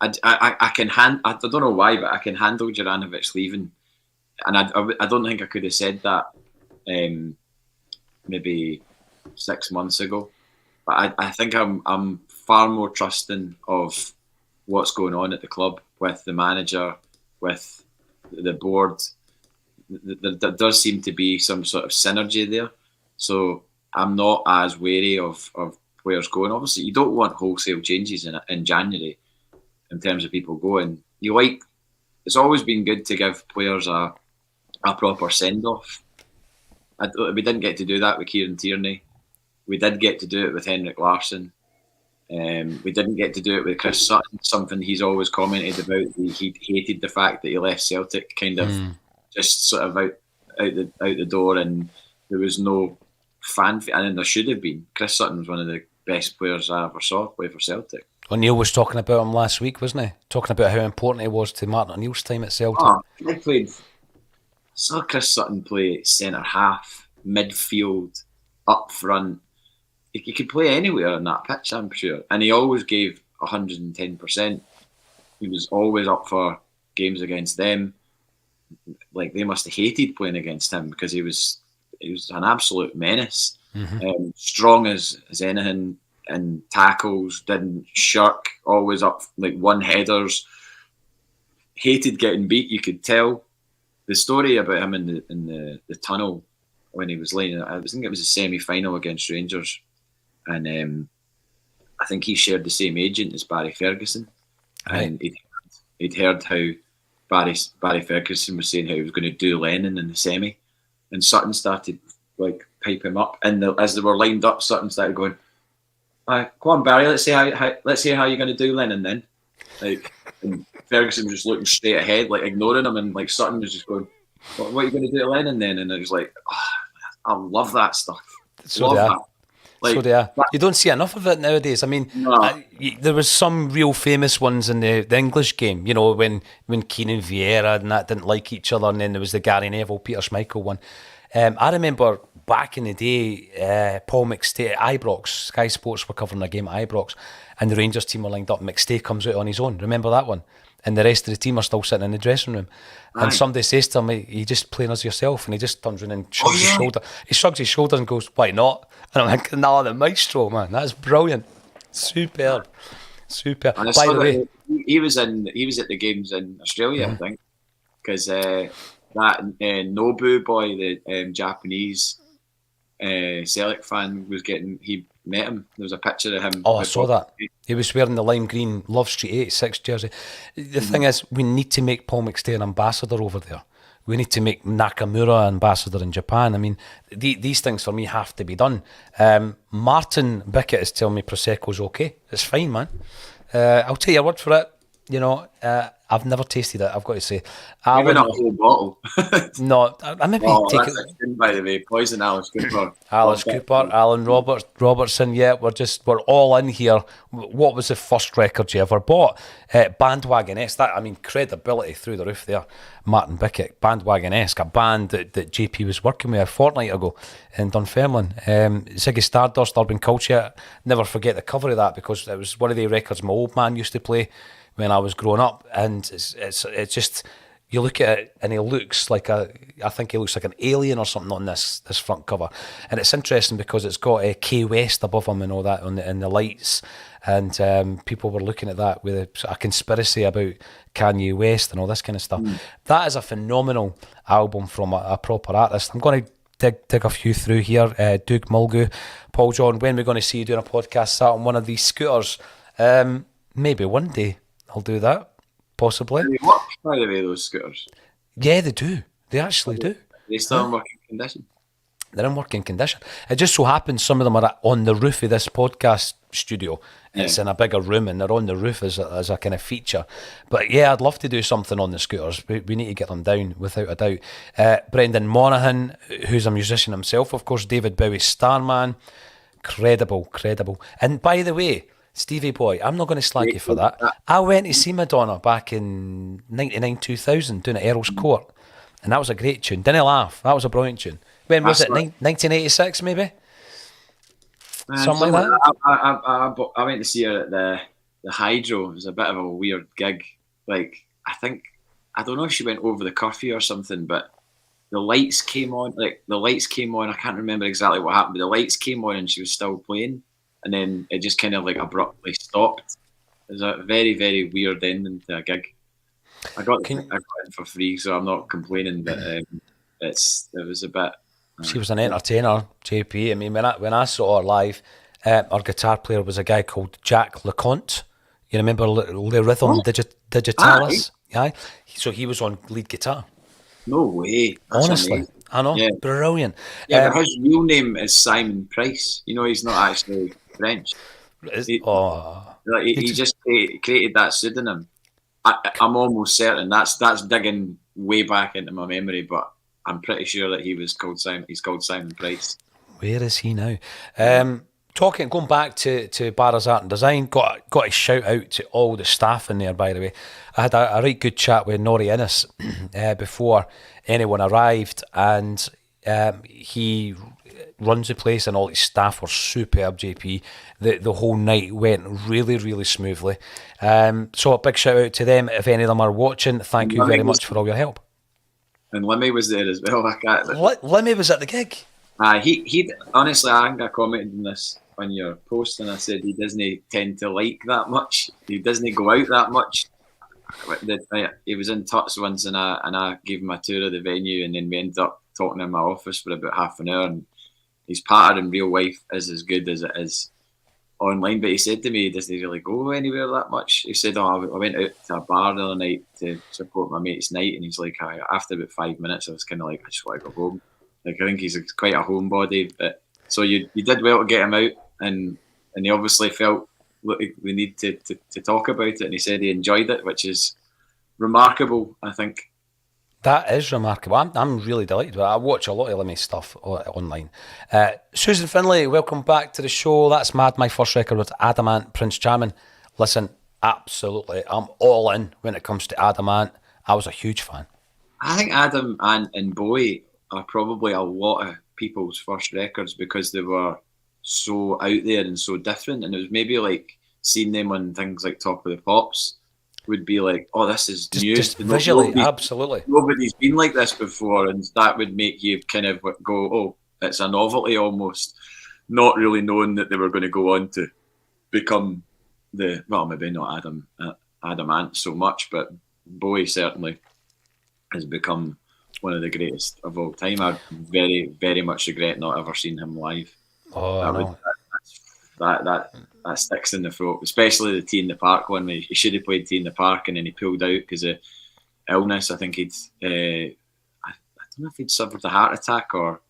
I don't know why, but I can handle Juranovic leaving, and I don't think I could have said that maybe 6 months ago. But I think I'm far more trusting of what's going on at the club with the manager, with the board. There does seem to be some sort of synergy there, so I'm not as wary of players going. Obviously, you don't want wholesale changes in January. In terms of people going, it's always been good to give players a proper send off. We didn't get to do that with Kieran Tierney. We did get to do it with Henrik Larsson. We didn't get to do it with Chris Sutton. Something he's always commented about. He hated the fact that he left Celtic kind of just sort of out the door, and there was no fanfare. And there should have been. Chris Sutton was one of the best players I ever saw play for Celtic. O'Neill was talking about him last week, wasn't he? Talking about how important he was to Martin O'Neill's time at Celtic. I saw Chris Sutton play centre half, midfield, up front. He could play anywhere on that pitch, I'm sure. And he always gave 110%. He was always up for games against them. Like, they must have hated playing against him, because he was an absolute menace. Mm-hmm. Strong as anything. And tackles, didn't shirk, always up, like one headers. Hated getting beat, you could tell. The story about him in the tunnel when he was laying, I think it was a semi-final against Rangers, and I think he shared the same agent as Barry Ferguson, right. And he'd heard how Barry Ferguson was saying how he was going to do Lennon in the semi, and Sutton started like pipe him up, and as they were lined up, Sutton started going, come on, Barry. Let's see how you're going to do Lennon then. Like, and Ferguson was just looking straight ahead, like ignoring him, and like Sutton was just going, "What are you going to do to Lennon then?" And it was like, I love that stuff. So Love do I. that. Like, So do I. You don't see enough of it nowadays. I mean, no. there was some real famous ones in the English game, you know, when Keane and Vieira and that didn't like each other, and then there was the Gary Neville, Peter Schmeichel one. I remember back in the day, Paul McStay at Ibrox, Sky Sports were covering a game at Ibrox, and the Rangers team were lined up. McStay comes out on his own. Remember that one? And the rest of the team are still sitting in the dressing room. And Aye. somebody says to him, "You just playing as yourself," and he just turns around and shrugs his yeah. shoulder. He shrugs his shoulders and goes, "Why not?" And I'm like, "Nah, the maestro, man, that's brilliant, superb." And I By saw the way, that he was at the games in Australia, I think, because that Nobu boy, the Japanese Celtic fan, he met him. There was a picture of him. oh, I saw that. He was wearing the lime green Love Street 86 jersey. The thing is, we need to make Paul McStay an ambassador over there. We need to make Nakamura ambassador in Japan. I mean, these things for me have to be done. Martin Bickett is telling me Prosecco's okay. It's fine, man. I'll take your word for it. You know, I've never tasted it, I've got to say. Even a whole bottle. No, I maybe take it. That's a sin, by the way. Poison Alice Cooper. Alice Cooper, Alan Robertson, yeah, we're all in here. What was the first record you ever bought? Bandwagon-esque, that, I mean, credibility through the roof there. Martin Bickett, Bandwagon-esque, a band that JP was working with a fortnight ago in Dunfermline. Ziggy Stardust, Urban Culture, never forget the cover of that, because it was one of the records my old man used to play when I was growing up, and it's just, you look at it and he looks like I think he looks like an alien or something on this front cover. And it's interesting because it's got K West above him and all that in the lights, and people were looking at that with a conspiracy about Kanye West and all this kind of stuff. That is a phenomenal album from a proper artist. I'm going to dig a few through here. Doug Mulgrew, Paul John, when we're going to see you doing a podcast sat on one of these scooters? Maybe one day I'll do that. Possibly. They work, by the way, those scooters. Yeah, they do. They actually do. They still in working condition. They're in working condition. It just so happens some of them are on the roof of this podcast studio. Yeah. It's in a bigger room and they're on the roof as a kind of feature. But yeah, I'd love to do something on the scooters. We need to get them down, without a doubt. Brendan Monaghan, who's a musician himself, of course, David Bowie's Starman. Credible. And by the way, Stevie boy, I'm not going to slag you for that. I went to see Madonna back in 99, 2000 doing it at Earl's Court, and that was a great tune. Didn't laugh. That was a brilliant tune. When was it? 1986 maybe? Something like that? I went to see her at the Hydro. It was a bit of a weird gig. Like, I don't know if she went over the curfew or something, but the lights came on. I can't remember exactly what happened, but the lights came on and she was still playing. And then it just kind of like abruptly stopped. It was a very, very weird ending to a gig. I got it for free, so I'm not complaining. But it was a bit. She was an entertainer, JP. I mean, when I saw her live, our guitar player was a guy called Jack LeConte. You remember Le Rhythm Digitalis? Aye. So he was on lead guitar. No way. That's honestly amazing. I know. Yeah. Brilliant. Yeah, but his real name is Simon Price. You know, he's not actually French. He just created that pseudonym. I'm almost certain that's digging way back into my memory, but I'm pretty sure that he's called Simon Price. Where is he now? Going back to Barra's Art and Design, got a shout out to all the staff in there, by the way. I had a right good chat with Norrie Innes before anyone arrived, and he runs the place and all his staff were superb, JP. The whole night went really, really smoothly. So a big shout out to them. If any of them are watching, thank you very much for all your help. And Lemmy was there as well. Lemmy was at the gig. He honestly, I think I commented on this on your post, and I said he doesn't tend to like that much. He doesn't go out that much. He was in Tuts once, and I gave him a tour of the venue, and then we ended up talking in my office for about half an hour. And his patter in real life is as good as it is online. But he said to me, he doesn't really go anywhere that much. He said, I went out to a bar the other night to support my mate's night, and he's like, after about 5 minutes, I was kind of like, I just want to go home. Like, I think he's quite a homebody. But so you did well to get him out, and he obviously felt we need to talk about it, and he said he enjoyed it, which is remarkable, I think. That is remarkable. I'm really delighted with it. I watch a lot of LMA stuff online. Susan Finlay, welcome back to the show. That's mad. My first record was Adamant, Prince Charming. Listen, absolutely, I'm all in when it comes to Adamant. I was a huge fan. I think Adam and Bowie are probably a lot of people's first records because they were so out there and so different. And it was maybe like seeing them on things like Top of the Pops would be like, oh, this is new. Just visually, absolutely. Nobody's been like this before, and that would make you kind of go, oh, it's a novelty almost, not really knowing that they were going to go on to become maybe not Adamant so much, but Bowie certainly has become one of the greatest of all time. I very, very much regret not ever seeing him live. Oh, that sticks in the throat, especially the T in the Park one. Where he should have played T in the Park and then he pulled out because of illness. I think I don't know if he'd suffered a heart attack or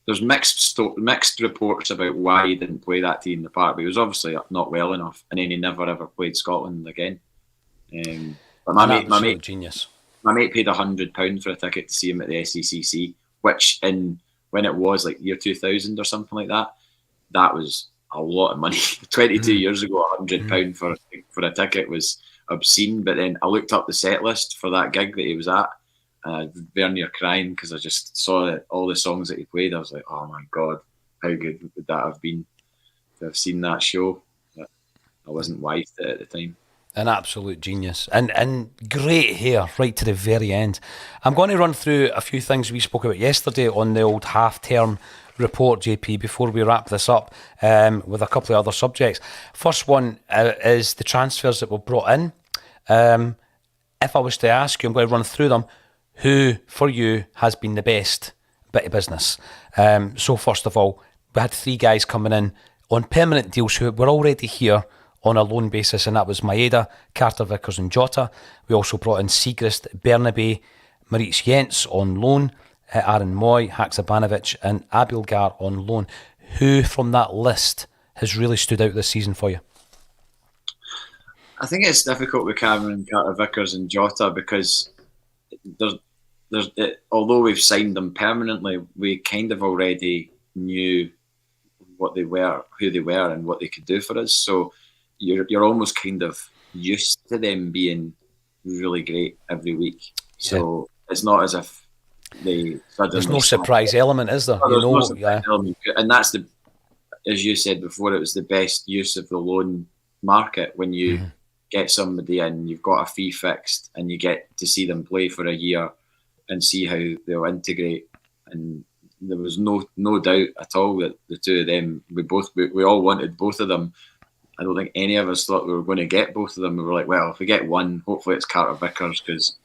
there's mixed reports about why he didn't play that T in the Park. But he was obviously not well enough, and then he never ever played Scotland again. But my mate, genius. My mate paid £100 for a ticket to see him at the SECC, which when it was like year 2000 or something like that, that was a lot of money. 22 years ago, £100 for a ticket was obscene. But then I looked up the set list for that gig that he was at, and I was very near crying because I just saw all the songs that he played. I was like, oh my God, how good would that have been to have seen that show? But I wasn't wise to it at the time. An absolute genius. And great hair right to the very end. I'm going to run through a few things we spoke about yesterday on the old half-term report, JP, before we wrap this up with a couple of other subjects. First one is the transfers that were brought in. If I was to ask you, I'm going to run through them. Who, for you, has been the best bit of business? So first of all, we had 3 guys coming in on permanent deals who were already here on a loan basis, and that was Maeda, Carter Vickers and Jota. We also brought in Siegrist, Bernabe, Maurice Jens on loan, Aaron Moy, Haksabanovic and Abilgar on loan. Who from that list has really stood out this season for you? I think it's difficult with Cameron, Carter Vickers and Jota because although we've signed them permanently, we kind of already knew what they were, who they were and what they could do for us. So you're almost kind of used to them being really great every week. So it's not as if they suddenly... There's no surprise element, is there? No surprise element. And that's as you said before, it was the best use of the loan market when you get somebody in, you've got a fee fixed and you get to see them play for a year and see how they'll integrate. And there was no doubt at all that the two of them, we all wanted both of them. I don't think any of us thought we were going to get both of them. We were like, well, if we get one, hopefully it's Carter Vickers because,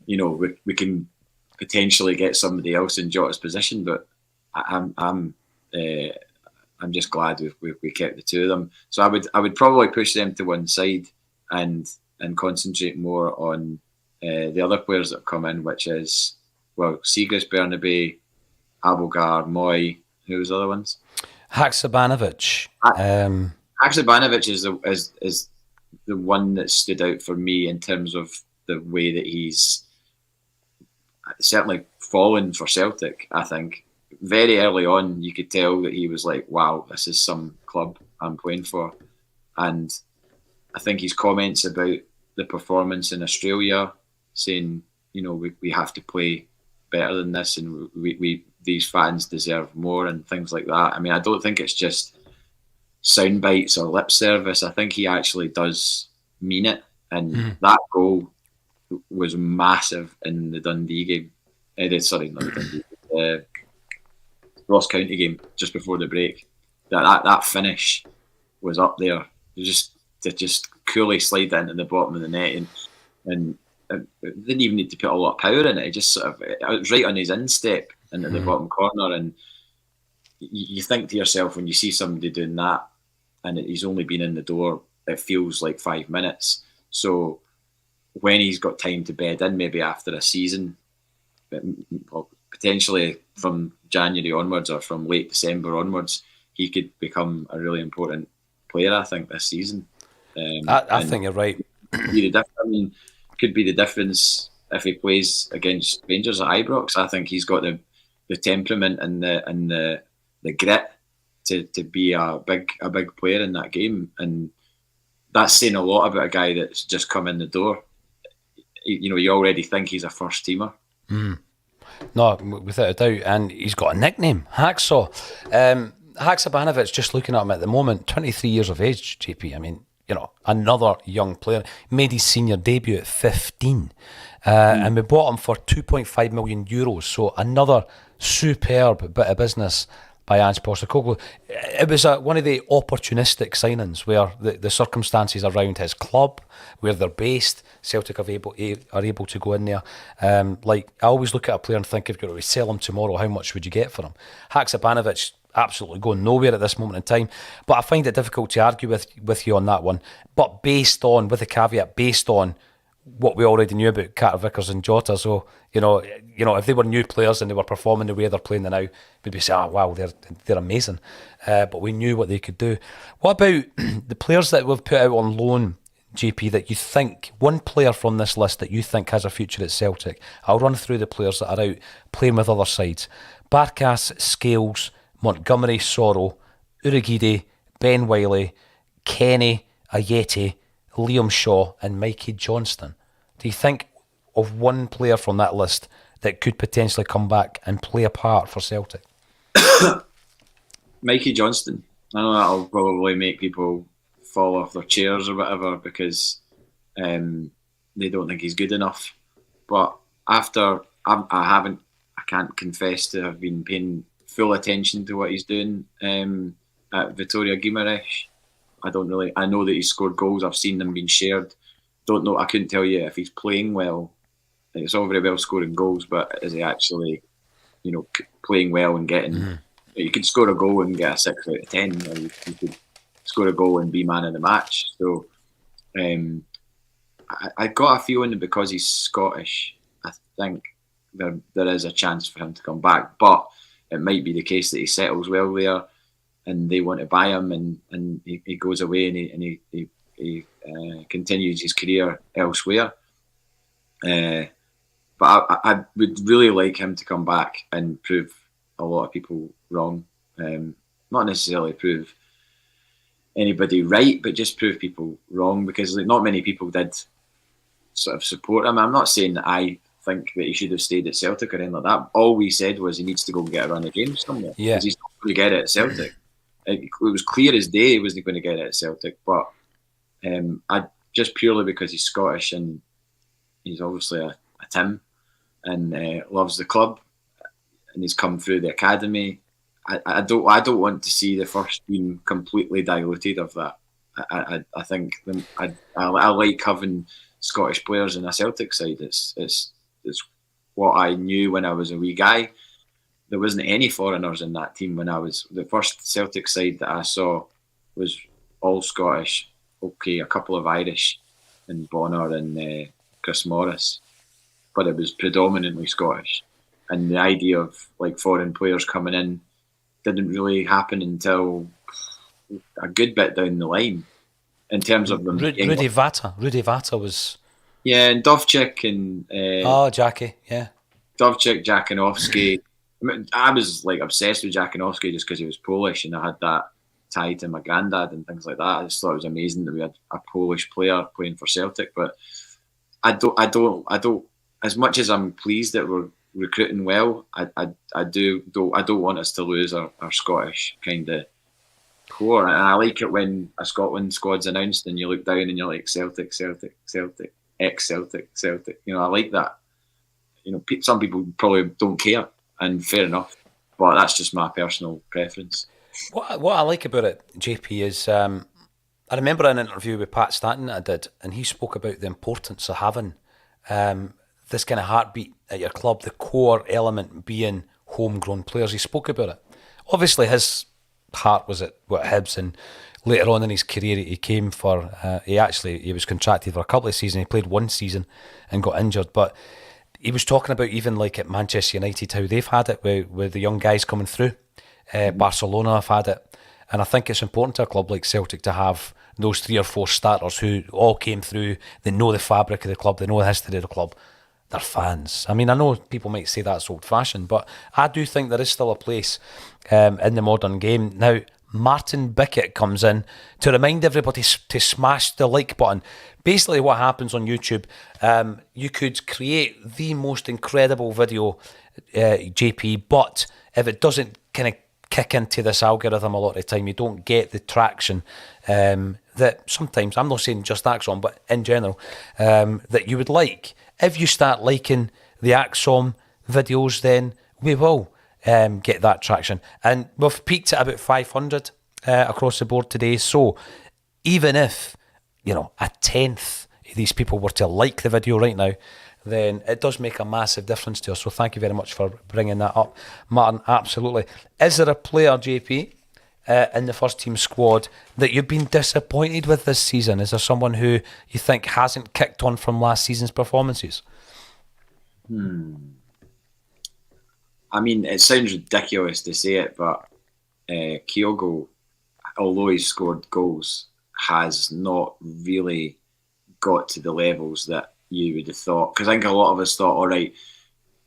we can potentially get somebody else in Jota's position. But I'm just glad we kept the two of them. So I would probably push them to one side and concentrate more on the other players that have come in, which is Siegrist, Bernabe, Abilgar, Moy. Who was the other ones? Haksabanovic. Haksabanovic is the one that stood out for me in terms of the way that he's certainly fallen for Celtic. I think very early on you could tell that he was like, wow, this is some club I'm playing for. And I think his comments about the performance in Australia, saying, we have to play better than this and we these fans deserve more and things like that. I mean, I don't think it's just sound bites or lip service. I think he actually does mean it, and that goal was massive in the Dundee game. Not the Dundee, Ross County game just before the break. That finish was up there. Just coolly slide it into the bottom of the net, and it didn't even need to put a lot of power in it. It just it was right on his instep into the bottom corner, and you think to yourself when you see somebody doing that and he's only been in the door, it feels like 5 minutes. So when he's got time to bed in, maybe after a season, potentially from January onwards or from late December onwards, he could become a really important player, I think, this season. I think you're right. Could be the difference if he plays against Rangers at Ibrox. I think he's got the temperament and the grit to be a big player in that game, and that's saying a lot about a guy that's just come in the door. You already think he's a first teamer. No, without a doubt, and he's got a nickname, Hacksaw. Haksabanovic, just looking at him at the moment, 23 years of age, JP. I mean, another young player. Made his senior debut at 15. And we bought him for €2.5 million. So another superb bit of business by Ange Postecoglou. It was one of the opportunistic signings where the circumstances around his club, where they're based, Celtic are able to go in there. I always look at a player and think, if you were to sell him tomorrow, how much would you get for him? Haksabanovic absolutely going nowhere at this moment in time, but I find it difficult to argue with you on that one. But with the caveat, based on what we already knew about Carter Vickers and Jota, so if they were new players and they were performing the way they're playing now, we'd be saying, wow, they're amazing. But we knew what they could do. What about the players that we've put out on loan, JP, that you think, one player from this list that you think has a future at Celtic? I'll run through the players that are out playing with other sides. Barkas, Scales, Montgomery, Sorrow, Urhoghide, Ben Wiley, Kenny, Ayeti, Liam Shaw and Mikey Johnston. Do you think of one player from that list that could potentially come back and play a part for Celtic? Mikey Johnston. I know that'll probably make people fall off their chairs or whatever because they don't think he's good enough. But after I can't confess to have been paying full attention to what he's doing at Vitória Guimarães. I know that he's scored goals. I've seen them being shared. Don't know. I couldn't tell you if he's playing well. It's all very well scoring goals, but is he actually, playing well and getting? Mm-hmm. You could score a goal and get a 6 out of 10, or you could score a goal and be man of the match. So, I got a feeling that because he's Scottish, I think there is a chance for him to come back. But it might be the case that he settles well there, and they want to buy him, and he goes away and he continues his career elsewhere. But I would really like him to come back and prove a lot of people wrong. Not necessarily prove anybody right, but just prove people wrong, because not many people did sort of support him. I'm not saying that I think that he should have stayed at Celtic or anything like that. All we said was he needs to go and get a run of games somewhere. Yeah. Because he's not going to get it at Celtic. It was clear as day he wasn't going to get it at Celtic. But just purely because he's Scottish and he's obviously a Tim and loves the club and he's come through the academy. I don't want to see the first team completely diluted of that. I think I like having Scottish players in a Celtic side. It's what I knew when I was a wee guy. There wasn't any foreigners in that team when I was the first Celtic side that I saw was all Scottish. Okay, a couple of Irish and Bonner and Chris Morris, but it was predominantly Scottish. And the idea of like foreign players coming in didn't really happen until a good bit down the line. In terms of them, Rudy Vata was. Yeah, and Dovcik and Jackie, yeah, Dovcik, Jakanovski. I was like obsessed with Jakanovski just because he was Polish and I had that tie to my granddad and things like that. I just thought it was amazing that we had a Polish player playing for Celtic. But I don't. As much as I'm pleased that we're recruiting well, I don't want us to lose our Scottish kind of core. And I like it when a Scotland squad's announced and you look down and you're like Celtic, Celtic, Celtic, ex-Celtic, Celtic. I like that. Some people probably don't care, and fair enough. But that's just my personal preference. What I like about it, JP, is I remember an interview with Pat Stanton that I did, and he spoke about the importance of having this kind of heartbeat at your club, the core element being homegrown players. He spoke about it. Obviously, his heart was at Hibs, and later on in his career, he came for. He was contracted for a couple of seasons. He played one season and got injured, but he was talking about even like at Manchester United how they've had it with the young guys coming through. Barcelona have had it, and I think it's important to a club like Celtic to have those 3 or 4 starters who all came through. They know the fabric of the club, they know the history of the club, their fans. I mean, I know people might say that's old-fashioned, but I do think there is still a place in the modern game. Now, Martin Bickett comes in to remind everybody to smash the like button. Basically, what happens on YouTube, you could create the most incredible video, JP, but if it doesn't kind of kick into this algorithm a lot of the time, you don't get the traction that sometimes, I'm not saying just Axom, but in general, that you would like. If you start liking the Axom videos, then we will get that traction. And we've peaked at about 500 across the board today. So even if, a tenth of these people were to like the video right now, then it does make a massive difference to us. So thank you very much for bringing that up, Martin. Absolutely. Is there a player, JP, in the first team squad that you've been disappointed with this season? Is there someone who you think hasn't kicked on from last season's performances? I mean, it sounds ridiculous to say it, but Kyogo, although he's scored goals, has not really got to the levels that you would have thought. Because I think a lot of us thought, all right,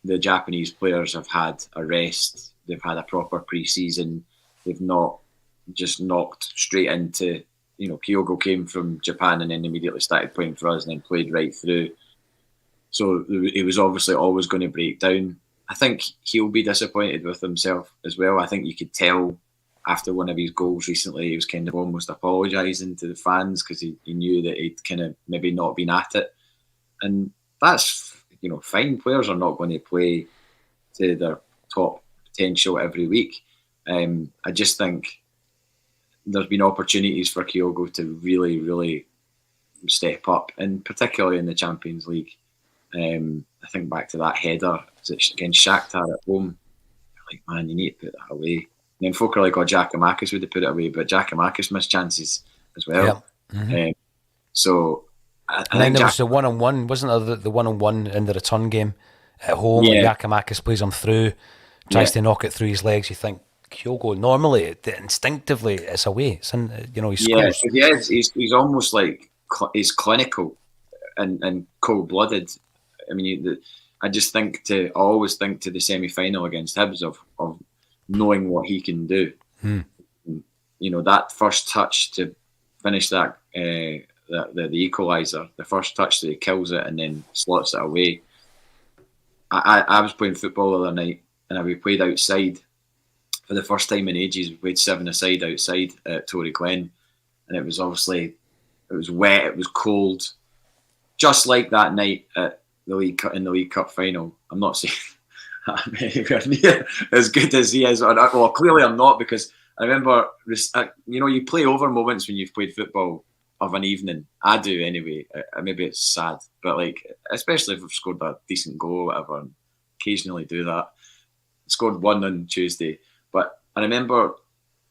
the Japanese players have had a rest, they've had a proper pre-season, they've not just knocked straight into, Kyogo came from Japan and then immediately started playing for us and then played right through. So he was obviously always going to break down. I think he'll be disappointed with himself as well. I think you could tell after one of his goals recently, he was kind of almost apologising to the fans because he knew that he'd kind of maybe not been at it. And that's, fine. Players are not going to play to their top potential every week. I just think there's been opportunities for Kyogo to really, really step up, and particularly in the Champions League. I think back to that header against Shakhtar at home. Like, man, you need to put that away. And then folk are like, Giacomakis would have put it away, but Giacomakis missed chances as well. Yep. Mm-hmm. So, I then there was the one-on-one, wasn't there? The one-on-one in the return game at home. Yeah. Giacomakis plays him through, tries to knock it through his legs. You think Kyogo normally, instinctively, it's away. It's in, he scores. Yeah, he's almost like he's clinical and cold-blooded. I mean, I always think to the semi-final against Hibs of knowing what he can do. That first touch to finish that the equaliser, the first touch that he kills it and then slots it away. I was playing football the other night and we played outside for the first time in ages. We played 7-a-side outside at Torrey Glen, and it was wet, it was cold, just like that night at the League Cup final. I'm not saying I'm anywhere near as good as he is. Well, clearly I'm not, because I remember, you play over moments when you've played football of an evening. I do anyway. Maybe it's sad, but especially if I've scored a decent goal or whatever, and occasionally do that. I scored one on Tuesday, but I remember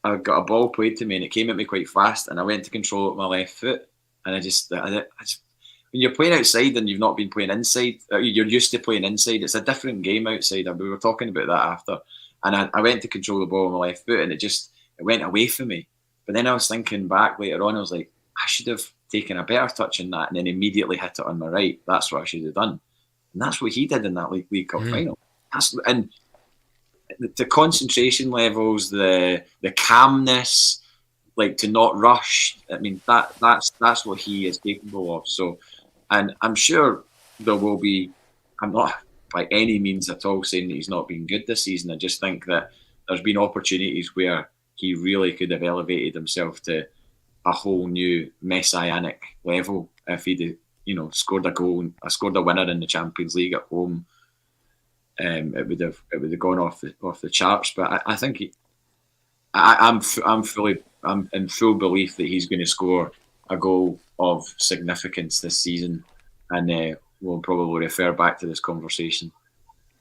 I got a ball played to me and it came at me quite fast, and I went to control it with my left foot, and I just when you're playing outside and you've not been playing inside, you're used to playing inside. It's a different game outside. We were talking about that after, and I went to control the ball with my left foot, and it went away from me. But then I was thinking back later on, I was like, I should have taken a better touch in that and then immediately hit it on my right. That's what I should have done, and that's what he did in that League Cup final. And the concentration levels, the calmness, to not rush. I mean, that's what he is capable of. So. And I'm sure there will be, I'm not by any means at all saying that he's not been good this season. I just think that there's been opportunities where he really could have elevated himself to a whole new messianic level if he'd, scored a goal, scored a winner in the Champions League at home. It would have gone off the charts. But I think I'm in full belief that he's going to score a goal of significance this season, and we'll probably refer back to this conversation.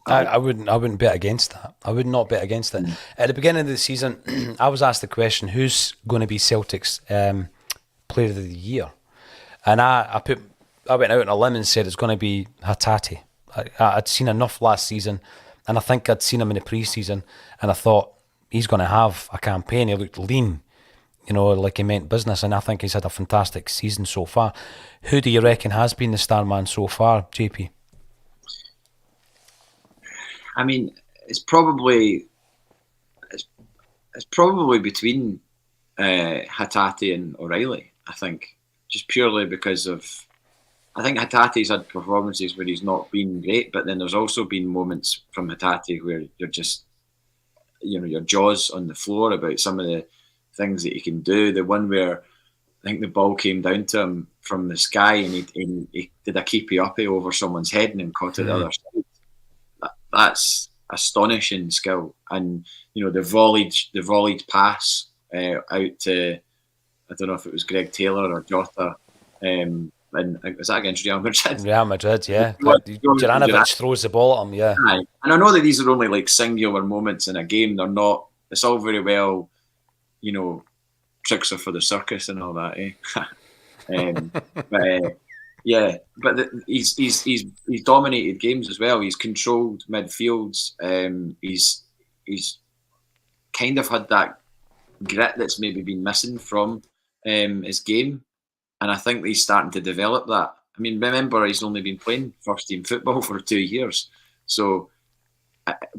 I wouldn't bet against that. I would not bet against it. At the beginning of the season, I was asked the question, who's going to be Celtic's player of the year? And I went out on a limb and said it's going to be Hatate. I'd seen enough last season, and I think I'd seen him in the pre-season, and I thought he's going to have a campaign. He looked lean, like he meant business, and I think he's had a fantastic season so far. Who do you reckon has been the star man so far, JP? I mean, it's probably between Hatate and O'Reilly. I think just purely because of. I think Hatate's had performances where he's not been great, but then there's also been moments from Hatate where you're just, your jaw's on the floor about some of the things that he can do. The one where I think the ball came down to him from the sky and he did a keepy-uppy over someone's head and then caught it the other side. That's astonishing skill. And, the volleyed pass out to, I don't know if it was Greg Taylor or Jota, and was that against Real Madrid? Real Madrid, yeah. Juranovic throws the ball at him, yeah. Aye. And I know that these are only like singular moments in a game. They're not. It's all very well, tricks are for the circus and all that, but he's dominated games as well. He's controlled midfields. He's kind of had that grit that's maybe been missing from his game. And I think he's starting to develop that. I mean, remember, he's only been playing first-team football for 2 years. So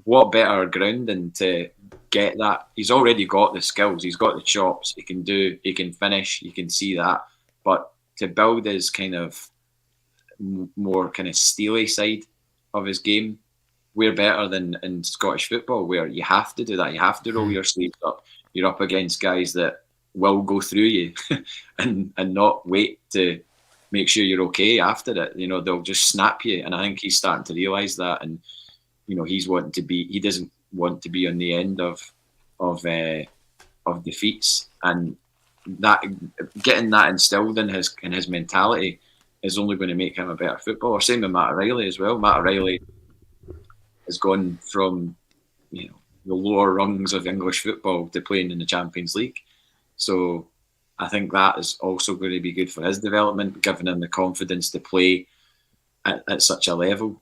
what better ground than to get that? He's already got the skills. He's got the chops. He can finish. You can see that. But to build his kind of more kind of steely side of his game, we're better than in Scottish football, where you have to do that. You have to roll your sleeves up. You're up against guys that will go through you and not wait to make sure you're okay after it. They'll just snap you. And I think he's starting to realise that. And, he doesn't want to be on the end of defeats. And that, getting that instilled in his mentality is only going to make him a better footballer. Same with Matt O'Reilly as well. Matt O'Reilly has gone from, the lower rungs of English football to playing in the Champions League. So I think that is also going to be good for his development, giving him the confidence to play at such a level.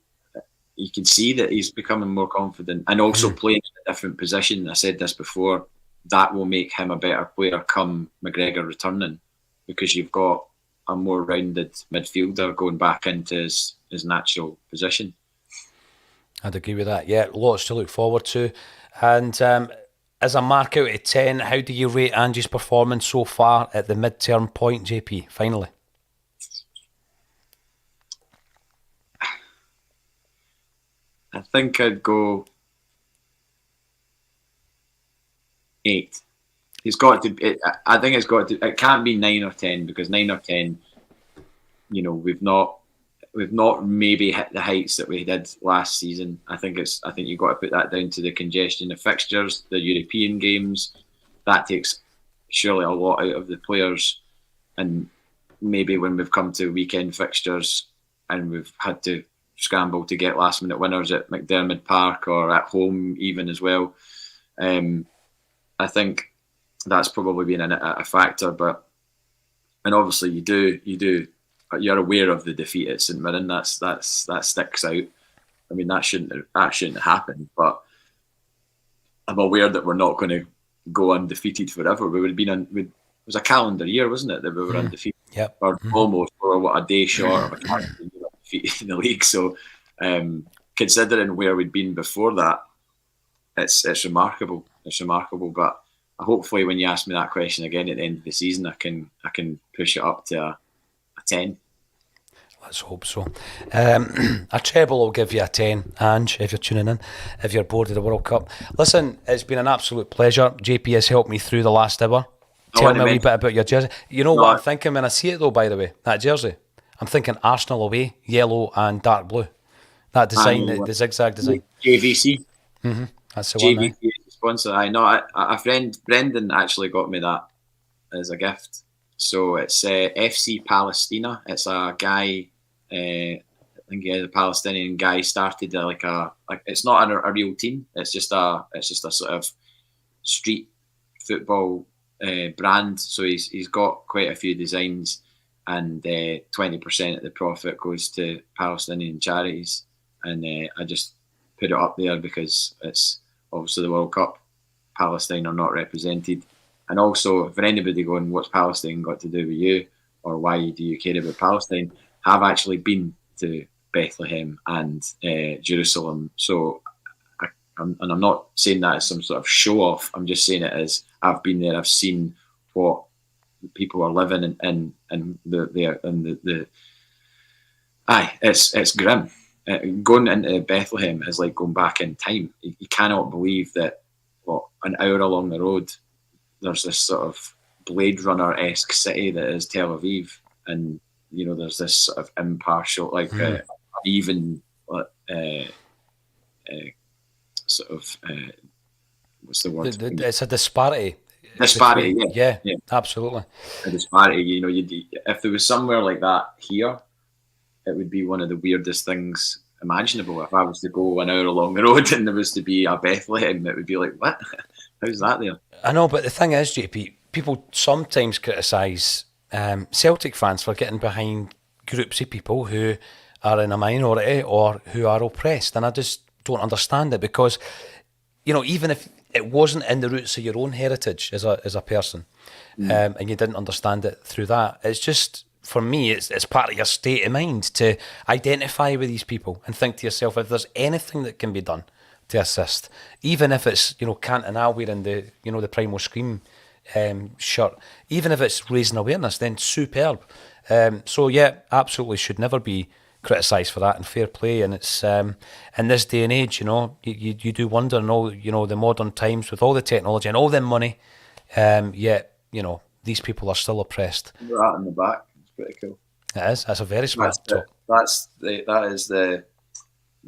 You can see that he's becoming more confident and also playing in a different position. I said this before, that will make him a better player come McGregor returning, because you've got a more rounded midfielder going back into his natural position. I'd agree with that. Yeah, lots to look forward to. And as a mark out of 10, how do you rate Angie's performance so far at the mid-term point, JP, finally? I think I'd go 8. It's got to. I think it's got to. It can't be 9 or 10, because 9 or 10, we've not maybe hit the heights that we did last season. I think you've got to put that down to the congestion of fixtures, the European games. That takes surely a lot out of the players, and maybe when we've come to weekend fixtures and we've had to scramble to get last minute winners at McDermott Park or at home even as well. I think that's probably been a factor, and obviously you're aware of the defeat at St Mirren. That sticks out. I mean, that shouldn't happen, but I'm aware that we're not going to go undefeated forever. We would have been it was a calendar year, wasn't it, that we were undefeated? Yep. Or almost, or a day short of a calendar year defeated in the league. So, considering where we'd been before that, it's remarkable. It's remarkable. But hopefully, when you ask me that question again at the end of the season, I can push it up to a 10. Let's hope so. A treble will give you a 10, Ange, if you're tuning in, if you're bored of the World Cup. Listen, it's been an absolute pleasure. JP has helped me through the last hour. Tell me a wee bit about your jersey. You know what I'm thinking when I see it though, by the way, that jersey? I'm thinking Arsenal away, yellow and dark blue. That design, the zigzag design. JVC. Mm-hmm. That's the one. JVC is the sponsor. I know. A friend, Brendan, actually got me that as a gift. So it's FC Palestina. It's a guy. I think he's a Palestinian guy. Started it's not a real team. It's just a sort of street football brand. So he's got quite a few designs, and 20% of the profit goes to Palestinian charities. And I just put it up there because it's obviously the World Cup. Palestine are not represented. And also, for anybody going, what's Palestine got to do with you? Or why do you care about Palestine? I've actually been to Bethlehem and Jerusalem. So and I'm not saying that as some sort of show off. I'm just saying it as I've been there. I've seen what people are living in the aye, it's grim. Going into Bethlehem is like going back in time. You cannot believe that an hour along the road there's this sort of Blade Runner-esque city that is Tel Aviv, and there's this sort of impartial, like even sort of what's the word? It's a disparity. Disparity, yeah, absolutely. A disparity. If there was somewhere like that here, it would be one of the weirdest things imaginable. If I was to go an hour along the road and there was to be a Bethlehem, it would be like, what? How's that there? I know, but the thing is, JP, people sometimes criticise Celtic fans for getting behind groups of people who are in a minority or who are oppressed, and I just don't understand it, because even if it wasn't in the roots of your own heritage as a person, and you didn't understand it through that, it's just, for me, it's part of your state of mind to identify with these people and think to yourself, if there's anything that can be done to assist, even if it's Cantona wearing the Primal Scream shirt, even if it's raising awareness, then superb. So yeah, absolutely should never be criticised for that, and fair play. And it's in this day and age, you do wonder in all the modern times with all the technology and all the money, yet these people are still oppressed. That in the back, it's pretty cool. It is. That's a very smart talk. That is the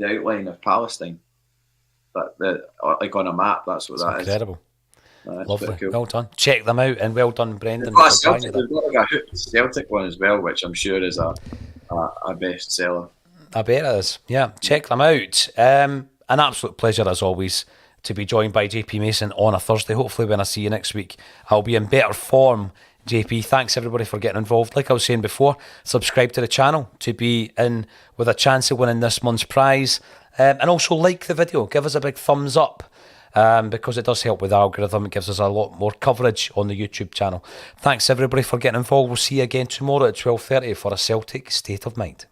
outline of Palestine. That like on a map. That's what that incredible. Is. Lovely. Cool. Well done. Check them out, and well done, Brendan. They've got like a hooped Celtic one as well, which I'm sure is a bestseller. I bet it is. Yeah, check them out. An absolute pleasure as always to be joined by JP Mason on a Thursday. Hopefully when I see you next week, I'll be in better form. JP, thanks everybody for getting involved. Like I was saying before, subscribe to the channel to be in with a chance of winning this month's prize. And also like the video, give us a big thumbs up, because it does help with the algorithm. It gives us a lot more coverage on the YouTube channel. Thanks everybody for getting involved. We'll see you again tomorrow at 12:30 for a Celtic State of Mind.